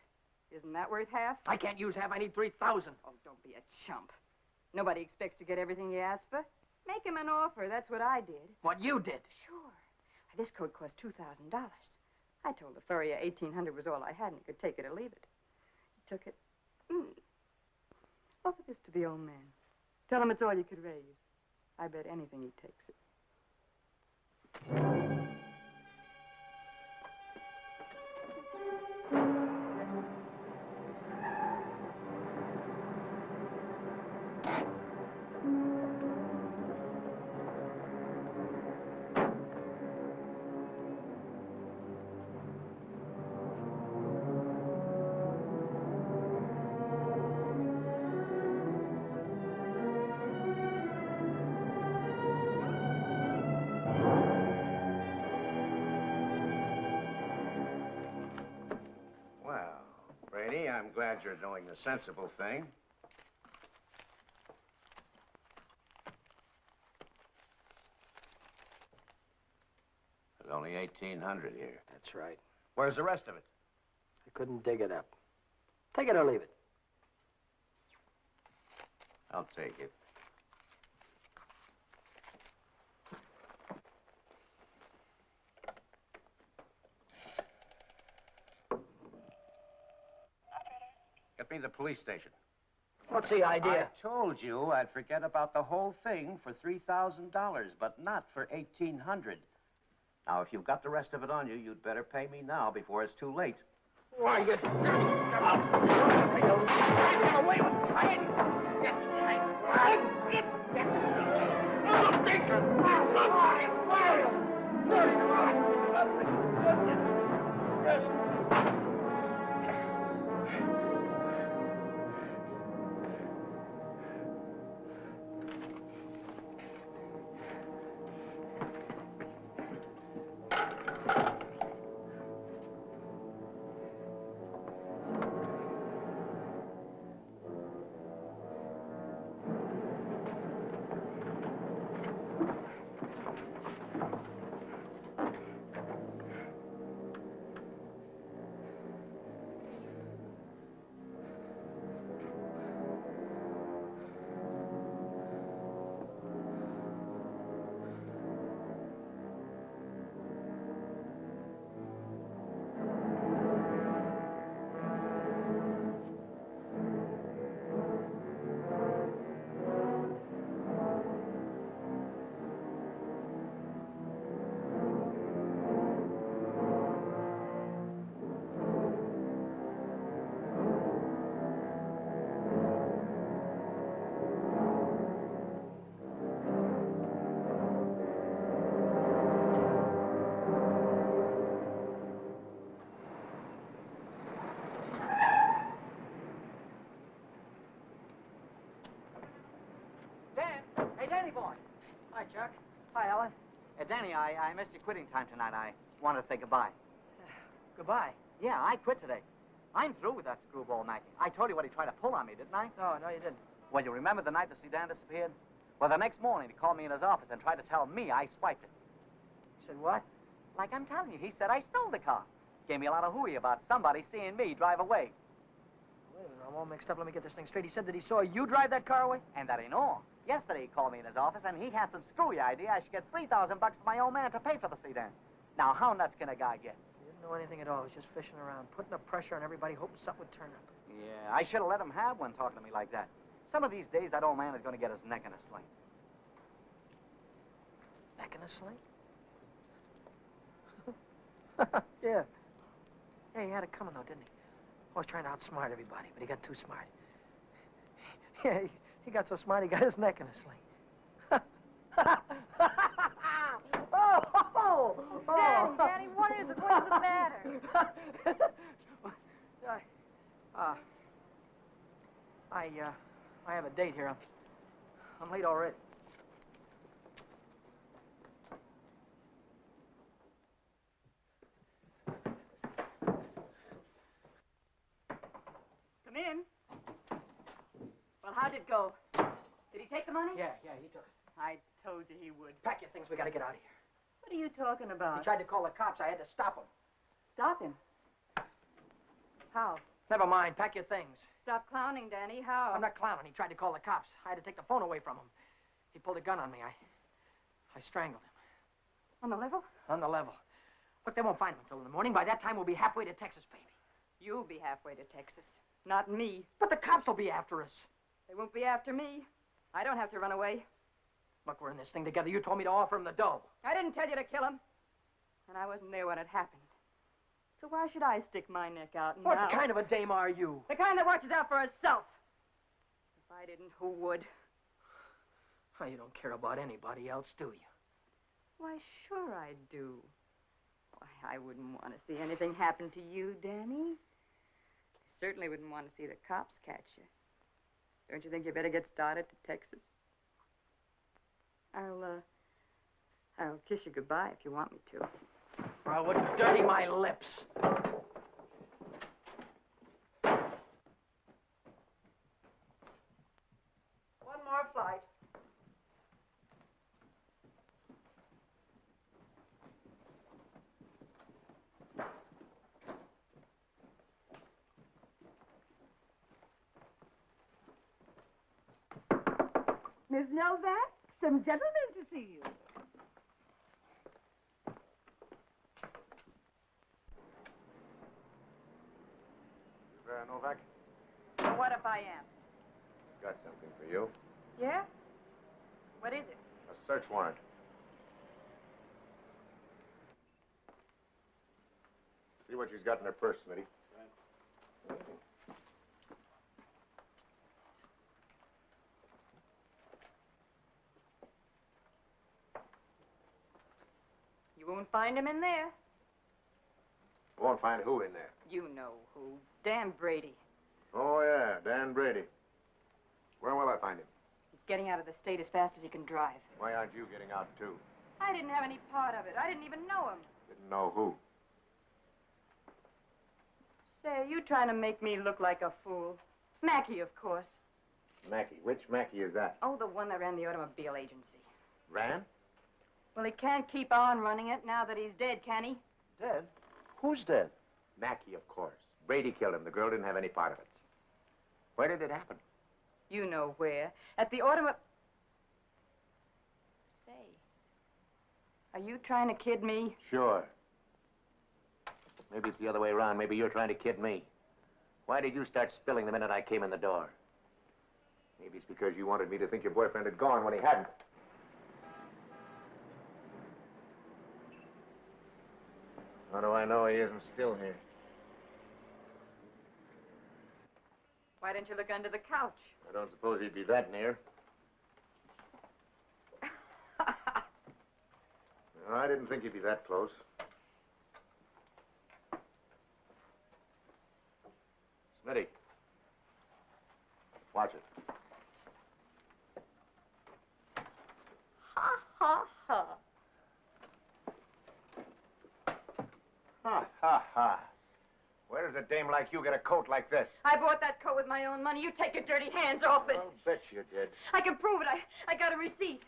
Isn't that worth half? I can't use half. I need 3,000. Oh, don't be a chump. Nobody expects to get everything you ask for. Make him an offer. That's what I did. What you did? Sure. This coat cost $2,000. I told the furrier $1,800 was all I had, and he could take it or leave it. He took it. Offer this to the old man. Tell him it's all you could raise. I bet anything he takes it. Well, Brady, I'm glad you're doing the sensible thing. There's only 1,800 here. That's right. Where's the rest of it? I couldn't dig it up. Take it or leave it. I'll take it. Get me the police station. What's the idea? I told you I'd forget about the whole thing for $3,000, but not for $1,800. Now, if you've got the rest of it on you, you'd better pay me now before it's too late. Why, you dirty son. Get away with Danny boy. Hi, Chuck. Hi, Ellen. Danny, I missed your quitting time tonight. I wanted to say goodbye. Goodbye. Yeah, I quit today. I'm through with that screwball Mackie. I told you what he tried to pull on me, didn't I? No, you didn't. Well, you remember the night the sedan disappeared? Well, the next morning he called me in his office and tried to tell me I swiped it. Said what? Like I'm telling you, he said I stole the car. Gave me a lot of hooey about somebody seeing me drive away. Wait a minute, I'm all mixed up. Let me get this thing straight. He said that he saw you drive that car away? And that ain't all. Yesterday he called me in his office and he had some screwy idea I should get $3,000 for my old man to pay for the sedan. Now, how nuts can a guy get? He didn't know anything at all. He was just fishing around, putting the pressure on everybody, hoping something would turn up. Yeah, I should have let him have one talking to me like that. Some of these days, that old man is going to get his neck in a sling. Neck in a sling? Yeah. Yeah, he had it coming, though, didn't he? Always trying to outsmart everybody, but he got too smart. Yeah, he got so smart, he got his neck in a sling. Daddy, what is it? What's the matter? I have a date here. I'm late already. Come in. Well, how'd it go? Did he take the money? Yeah, he took it. I told you he would. Pack your things, we gotta get out of here. What are you talking He about? tried to call the cops. I had to stop him. Stop him. How? Never mind. Pack your things. Stop clowning, Danny. How? I'm not clowning. He tried to call the cops. I had to take the phone away from him. He pulled a gun on me. I strangled him. On the level? On the level. Look, they won't find him until in the morning. By that time, we'll be halfway to Texas, baby. You'll be halfway to Texas. Not me. But the cops will be after us. They won't be after me. I don't have to run away. Look, we're in this thing together. You told me to offer him the dough. I didn't tell you to kill him. And I wasn't there when it happened. So why should I stick my neck out now? What kind of a dame are you? The kind that watches out for herself. If I didn't, who would? Oh, you don't care about anybody else, do you? Why, sure I do. Why, I wouldn't want to see anything happen to you, Danny. I certainly wouldn't want to see the cops catch you. Don't you think you better get started to Texas? I'll kiss you goodbye if you want me to. I would dirty my lips. One more flight. Miss Novak, some gentlemen to see you. Novak, So what if I am? got something for you. Yeah? What is it? A search warrant. See what she's got in her purse, Smitty. You won't find him in there. Won't find who in there. You know who. Dan Brady. Oh, yeah, Dan Brady. Where will I find him? He's getting out of the state as fast as he can drive. Why aren't you getting out, too? I didn't have any part of it. I didn't even know him. Didn't know who. Say, are you trying to make me look like a fool? Mackie, of course. Mackie. Which Mackie is that? Oh, the one that ran the automobile agency. Ran? Well, he can't keep on running it now that he's dead, can he? Dead? Who's dead? Mackie, of course. Brady killed him. The girl didn't have any part of it. Where did it happen? You know where. At the automobile... Say, are you trying to kid me? Sure. Maybe it's the other way around. Maybe you're trying to kid me. Why did you start spilling the minute I came in the door? Maybe it's because you wanted me to think your boyfriend had gone when he hadn't. How do I know he isn't still here? Why didn't you look under the couch? I don't suppose he'd be that near. No, I didn't think he'd be that close. Smitty. Watch it. Ha, ha, ha. Ha, ha, ha. Where does a dame like you get a coat like this? I bought that coat with my own money. You take your dirty hands off it. I'll bet you did. I can prove it. I got a receipt.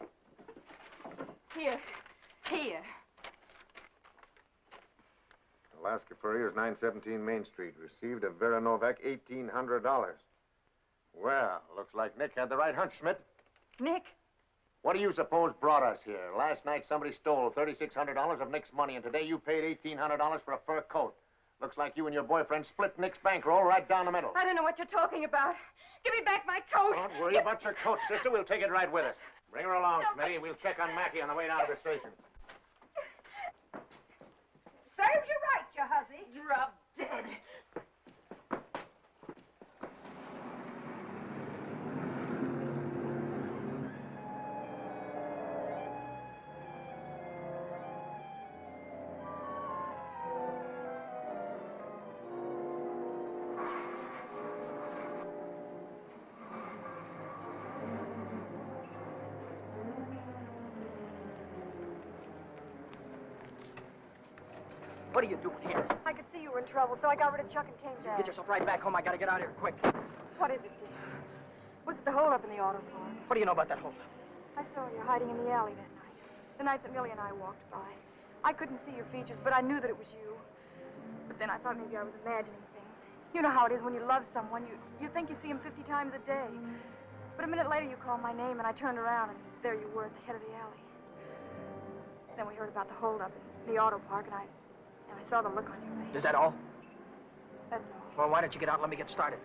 Here. Here. Alaska Furrier's 917 Main Street. Received of Vera Novak $1,800. Well, looks like Nick had the right hunch, Schmidt. Nick? What do you suppose brought us here? Last night somebody stole $3,600 of Nick's money, and today you paid $1,800 for a fur coat. Looks like you and your boyfriend split Nick's bankroll right down the middle. I don't know what you're talking about. Give me back my coat. Don't worry about your coat, sister. We'll take it right with us. Bring her along, Smitty, and we'll check on Mackie on the way down to the station. Serves you right, you hussy. Drop dead. What are you doing here? I could see you were in trouble, so I got rid of Chuck and came down. Get yourself right back home. I gotta get out of here quick. What is it, dear? Was it the holdup in the auto park? What do you know about that holdup? I saw you hiding in the alley that night. The night that Millie and I walked by. I couldn't see your features, but I knew that it was you. But then I thought maybe I was imagining things. You know how it is when you love someone. You think you see him 50 times a day. But a minute later, you called my name, and I turned around, and there you were at the head of the alley. Then we heard about the holdup in the auto park, and I saw the look on your face. Is that all? That's all. Well, why don't you get out and let me get started?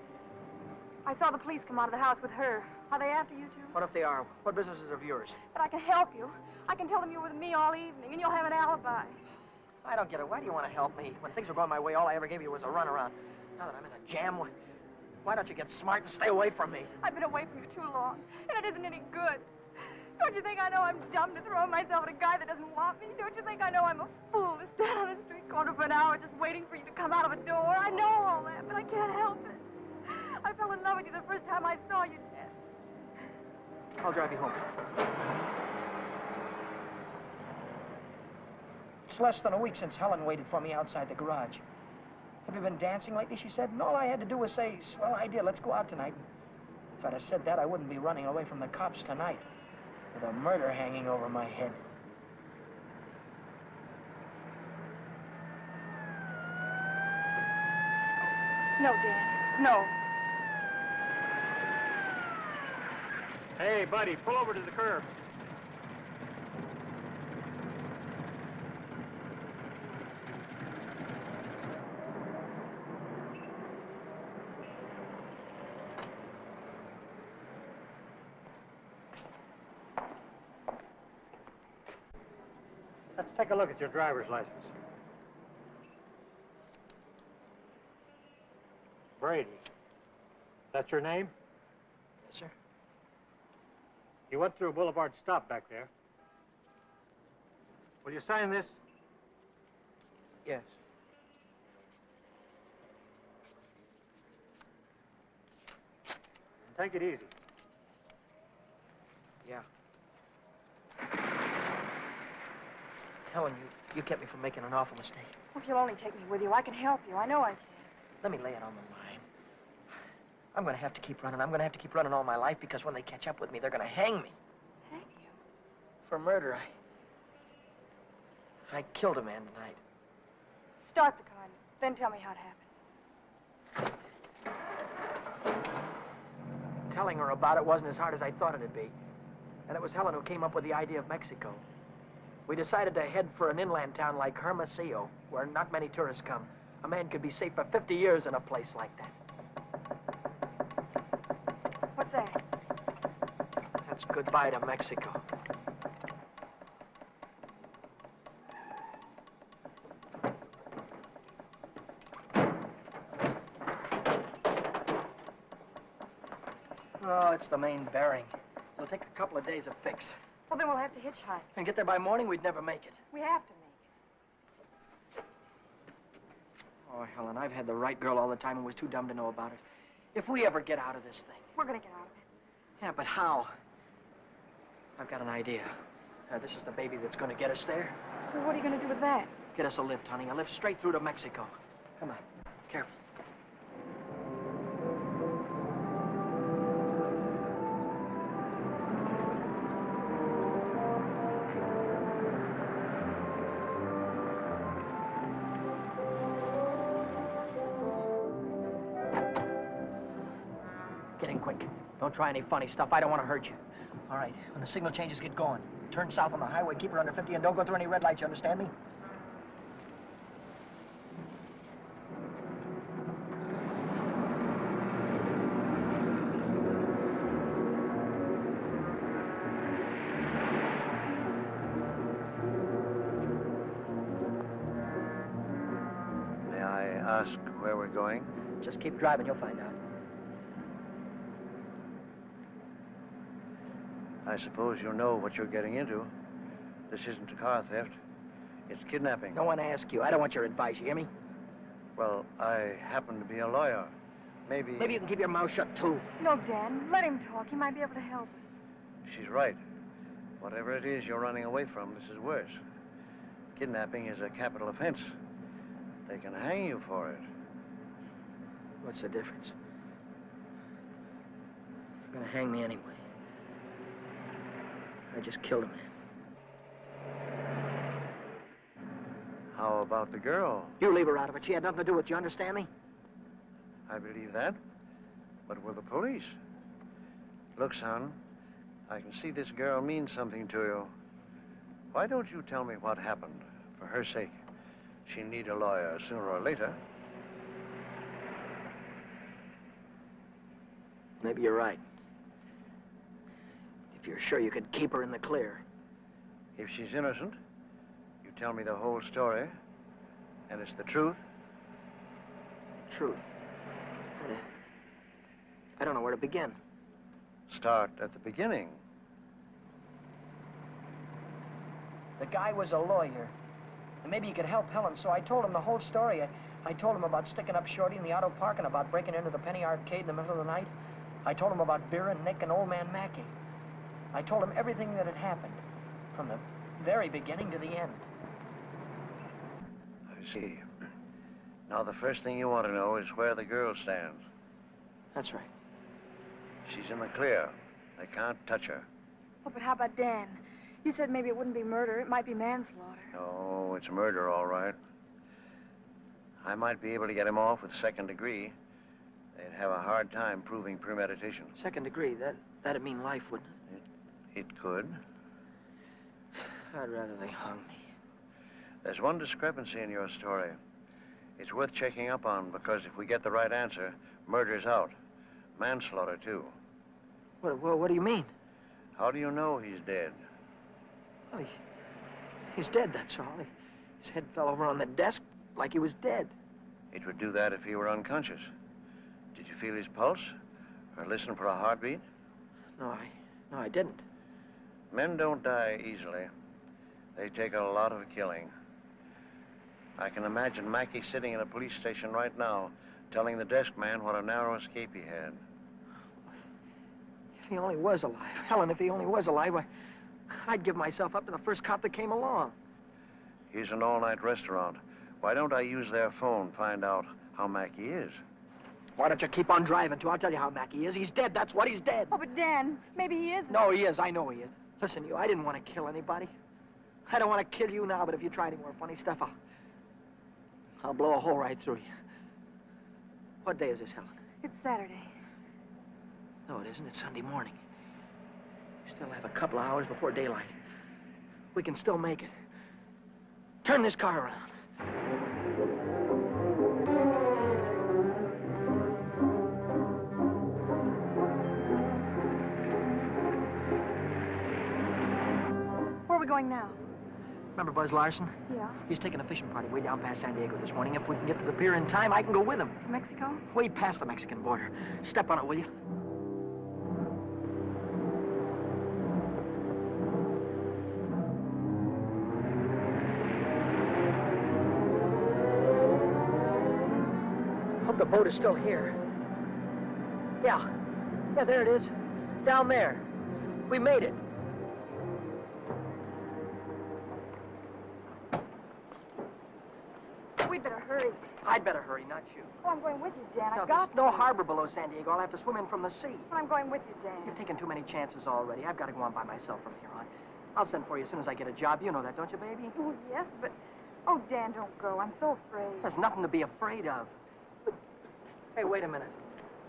I saw the police come out of the house with her. Are they after you, too? What if they are? What business is of yours? But I can help you. I can tell them you were with me all evening, and you'll have an alibi. I don't get it. Why do you want to help me? When things were going my way, all I ever gave you was a runaround. Now that I'm in a jam, why don't you get smart and stay away from me? I've been away from you too long, and it isn't any good. Don't you think I know I'm dumb to throw myself at a guy that doesn't want me? Don't you think I know I'm a fool to stand on a street corner for an hour just waiting for you to come out of a door? I know all that, but I can't help it. I fell in love with you the first time I saw you, Ted. I'll drive you home. It's less than a week since Helen waited for me outside the garage. Have you been dancing lately, she said, and all I had to do was say, swell idea, let's go out tonight. If I'd have said that, I wouldn't be running away from the cops tonight, with a murder hanging over my head. No, Dan, no. Hey, buddy, pull over to the curb. Let's take a look at your driver's license. Brady. That's your name? Yes, sir. You went through Boulevard Stop back there. Will you sign this? Yes. Take it easy. Yeah. Helen, you kept me from making an awful mistake. If you'll only take me with you, I can help you. I know I can. Let me lay it on the line. I'm going to have to keep running. I'm going to have to keep running all my life because when they catch up with me, they're going to hang me. Hang you? For murder. I killed a man tonight. Start the car, then tell me how it happened. Telling her about it wasn't as hard as I thought it'd be. And it was Helen who came up with the idea of Mexico. We decided to head for an inland town like Hermosillo, where not many tourists come. A man could be safe for 50 years in a place like that. What's that? That's goodbye to Mexico. Oh, it's the main bearing. It'll take a couple of days to fix. Well, then we'll have to hitchhike. And get there by morning, we'd never make it. We have to make Oh, Helen, I've had the right girl all the time and was too dumb to know about it. If we ever get out of this thing. it. We're going to get out of it. Yeah, but how? I've got an idea. This is the baby that's going to get us there. Well, what are you going to do with that? Get us a lift, honey. A lift straight through to Mexico. Come on. Careful. Get in quick. Don't try any funny stuff. I don't want to hurt you. All right. When the signal changes, get going. Turn south on the highway, keep her under 50, and don't go through any red lights, you understand me? May I ask where we're going? Just keep driving, you'll find out. I suppose you know what you're getting into. This isn't a car theft. It's kidnapping. No one asked you. I don't want your advice, you hear me? Well, I happen to be a lawyer. Maybe you can keep your mouth shut, too. No, Dan, let him talk. He might be able to help us. she's right. Whatever it is you're running away from, this is worse. Kidnapping is a capital offense. They can hang you for it. What's the difference? They're gonna hang me anyway. I just killed a man. How about the girl? You leave her out of it. She had nothing to do with it. You understand me? I believe that. But will the police? Look, son, I can see this girl means something to you. Why don't you tell me what happened? For her sake. She'll need a lawyer sooner or later. Maybe you're right. If you're sure you could keep her in the clear. If she's innocent, you tell me the whole story, and it's the truth. Truth. I don't know where to begin. Start at the beginning. The guy was a lawyer. And maybe he could help Helen, so I told him the whole story. I told him about sticking up Shorty in the auto park and about breaking into the penny arcade in the middle of the night. I told him about Vera, Nick, and old man Mackey. I told him everything that had happened, from the very beginning to the end. I see. Now, the first thing you want to know is where the girl stands. That's right. She's in the clear. They can't touch her. Oh, but how about Dan? You said maybe it wouldn't be murder. It might be manslaughter. No, it's murder, all right. I might be able to get him off with second degree. They'd have a hard time proving premeditation. Second degree, that'd mean life, wouldn't It could. it? I'd rather they hung me. There's one discrepancy in your story. It's worth checking up on, because if we get the right answer, murder's out. Manslaughter, too. What do you mean? How do you know he's dead? Well, he's dead, that's all. His head fell over on the desk like he was dead. It would do that if he were unconscious. Did you feel his pulse? Or listen for a heartbeat? No, I didn't. Men don't die easily. They take a lot of killing. I can imagine Mackey sitting in a police station right now, telling the desk man what a narrow escape he had. If he only was alive. Helen, if he only was alive, I'd give myself up to the first cop that came along. Here's an all-night restaurant. Why don't I use their phone, find out how Mackey is? Why don't you keep on driving, too? I'll tell you how Mackey is. He's dead, that's what, he's dead. Oh, but Dan, maybe he isn't. No, he is. I know he is. Listen, I didn't want to kill anybody. I don't want to kill you now, but if you try any more funny stuff, I'll blow a hole right through you. What day is this, Helen? It's Saturday. No, it isn't. It's Sunday morning. We still have a couple of hours before daylight. We can still make it. Turn this car around. Where are we going now? Remember Buzz Larson? Yeah. He's taking a fishing party way down past San Diego this morning. If we can get to the pier in time, I can go with him. To Mexico? Way past the Mexican border. Step on it, will you? Hope the boat is still here. Yeah, there it is. Down there. We made it. We'd better hurry. I'd better hurry, not you. Oh, I'm going with you, Dan. No, I've got there's no harbor below San Diego. I'll have to swim in from the sea. Well, I'm going with you, Dan. You've taken too many chances already. I've got to go on by myself from here on. I'll send for you as soon as I get a job. You know that, don't you, baby? Oh, yes, but... Oh, Dan, don't go. I'm so afraid. There's nothing to be afraid of. Hey, wait a minute.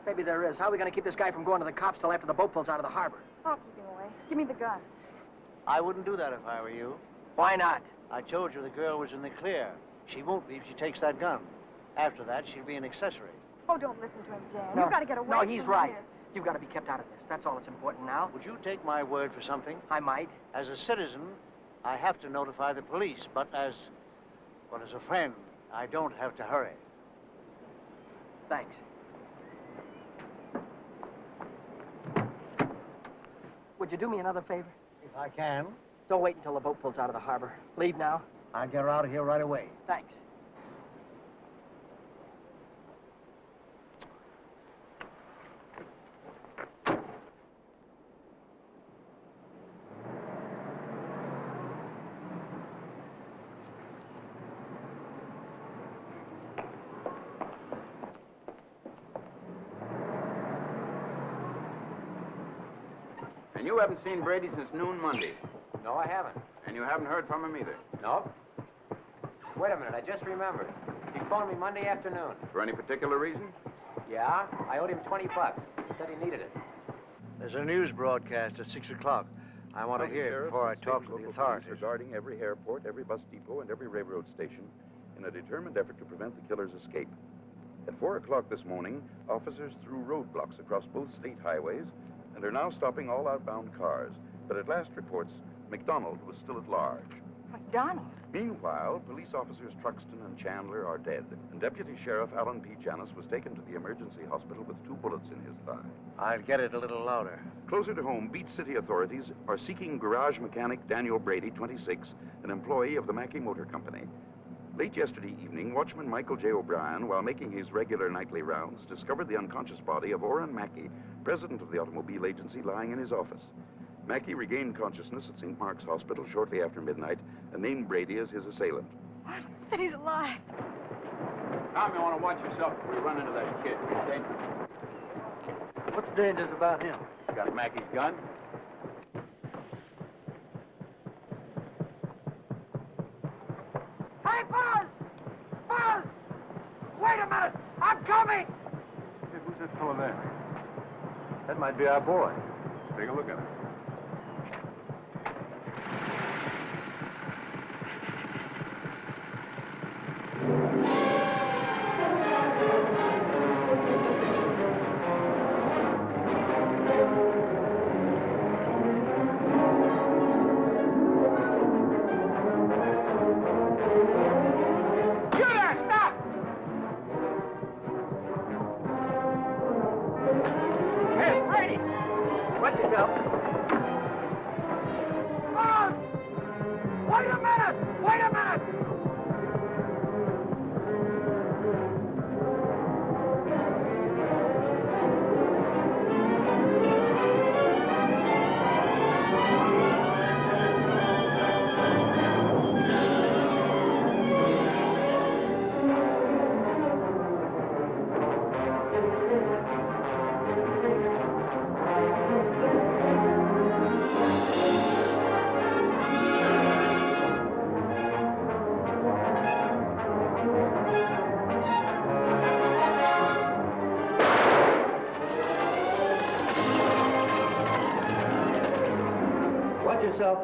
Maybe there is. How are we going to keep this guy from going to the cops till after the boat pulls out of the harbor? I'll keep him away. Give me the gun. I wouldn't do that if I were you. Why not? I told you the girl was in the clear. She won't be if she takes that gun. After that, she'll be an accessory. Oh, don't listen to him, Dan. No. You've got to get away No, from he's here. right. You've got to be kept out of this. That's all that's important now. Would you take my word for something? I might. As a citizen, I have to notify the police, but as a friend, I don't have to hurry. Thanks. Would you do me another favor? If I can. Don't wait until the boat pulls out of the harbor. Leave now. I'll get her out of here right away. Thanks. And you haven't seen Brady since noon Monday. No, I haven't. And you haven't heard from him either. Nope. Wait a minute, I just remembered. He phoned me Monday afternoon. For any particular reason? Yeah? I owed him 20 bucks. He said he needed it. There's a news broadcast at 6 o'clock. I want to hear it before I talk to the authorities. Regarding every airport, every bus depot, and every railroad station in a determined effort to prevent the killer's escape. At 4 o'clock this morning, officers threw roadblocks across both state highways and are now stopping all outbound cars. But at last reports, McDonald was still at large. McDonald? Meanwhile, police officers Truxton and Chandler are dead, and Deputy Sheriff Alan P. Janis was taken to the emergency hospital with 2 bullets in his thigh. I'll get it a little louder. Closer to home, Beach City authorities are seeking garage mechanic Daniel Brady, 26, an employee of the Mackey Motor Company. Late yesterday evening, watchman Michael J. O'Brien, while making his regular nightly rounds, discovered the unconscious body of Orrin Mackey, president of the automobile agency, lying in his office. Mackey regained consciousness at St. Mark's Hospital shortly after midnight and named Brady as his assailant. What? That he's alive. Tom, you want to watch yourself before you run into that kid. He's dangerous. What's dangerous about him? He's got Mackey's gun. Hey, Buzz! Buzz! Wait a minute! I'm coming! Hey, who's that fellow there? That might be our boy. Let's take a look at him.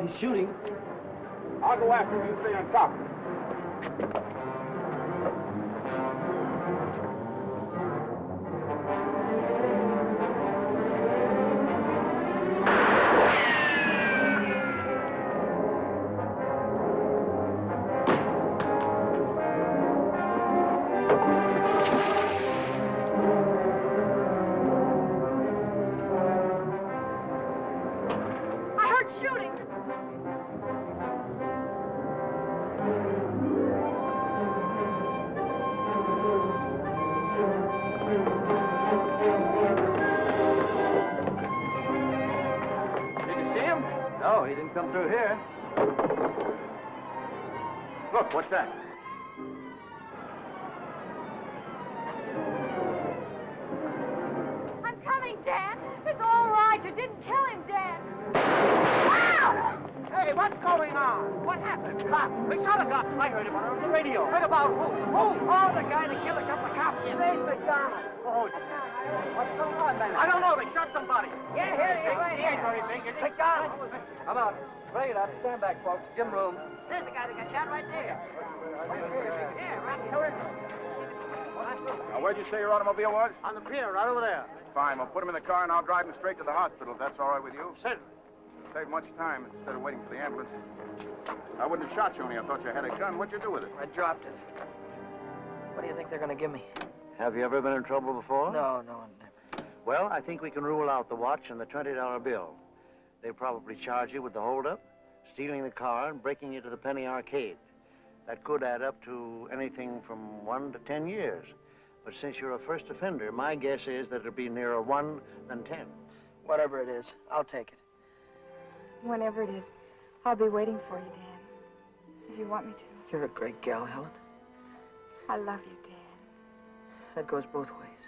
He's shooting. I'll go after him. You stay on top. I heard shooting. Did you see him? No, he didn't come through here. Look, what's that? I'm coming, Dan. It's all right. You didn't kill him, Dan. Hey, what's going on? What happened? Cop. They shot a cop. I heard him on the radio. Heard about who? Who? Oh, the guy that killed a couple of cops. His name's McDonald. Oh, What's going on, man? I don't know. They shot somebody. Yeah, here he is, right here. Very big, is he? McDonald. Come on. Spray it up. Stand back, folks. Give him room. There's the guy that got shot right there. Yeah, right here. Now, where'd you say your automobile was? On the pier, right over there. Fine. We'll put him in the car and I'll drive him straight to the hospital, if that's all right with you. Certainly. Save much time instead of waiting for the ambulance. I wouldn't have shot you only I thought you had a gun. What'd you do with it? I dropped it. What do you think they're going to give me? Have you ever been in trouble before? No, never. Well, I think we can rule out the watch and the $20 bill. They'll probably charge you with the holdup, stealing the car, and breaking you to the penny arcade. That could add up to anything from 1 to 10 years. But since you're a first offender, my guess is that it'll be nearer 1 than 10. Whatever it is, I'll take it. Whenever it is, I'll be waiting for you, Dan. If you want me to. You're a great gal, Helen. I love you, Dan. That goes both ways.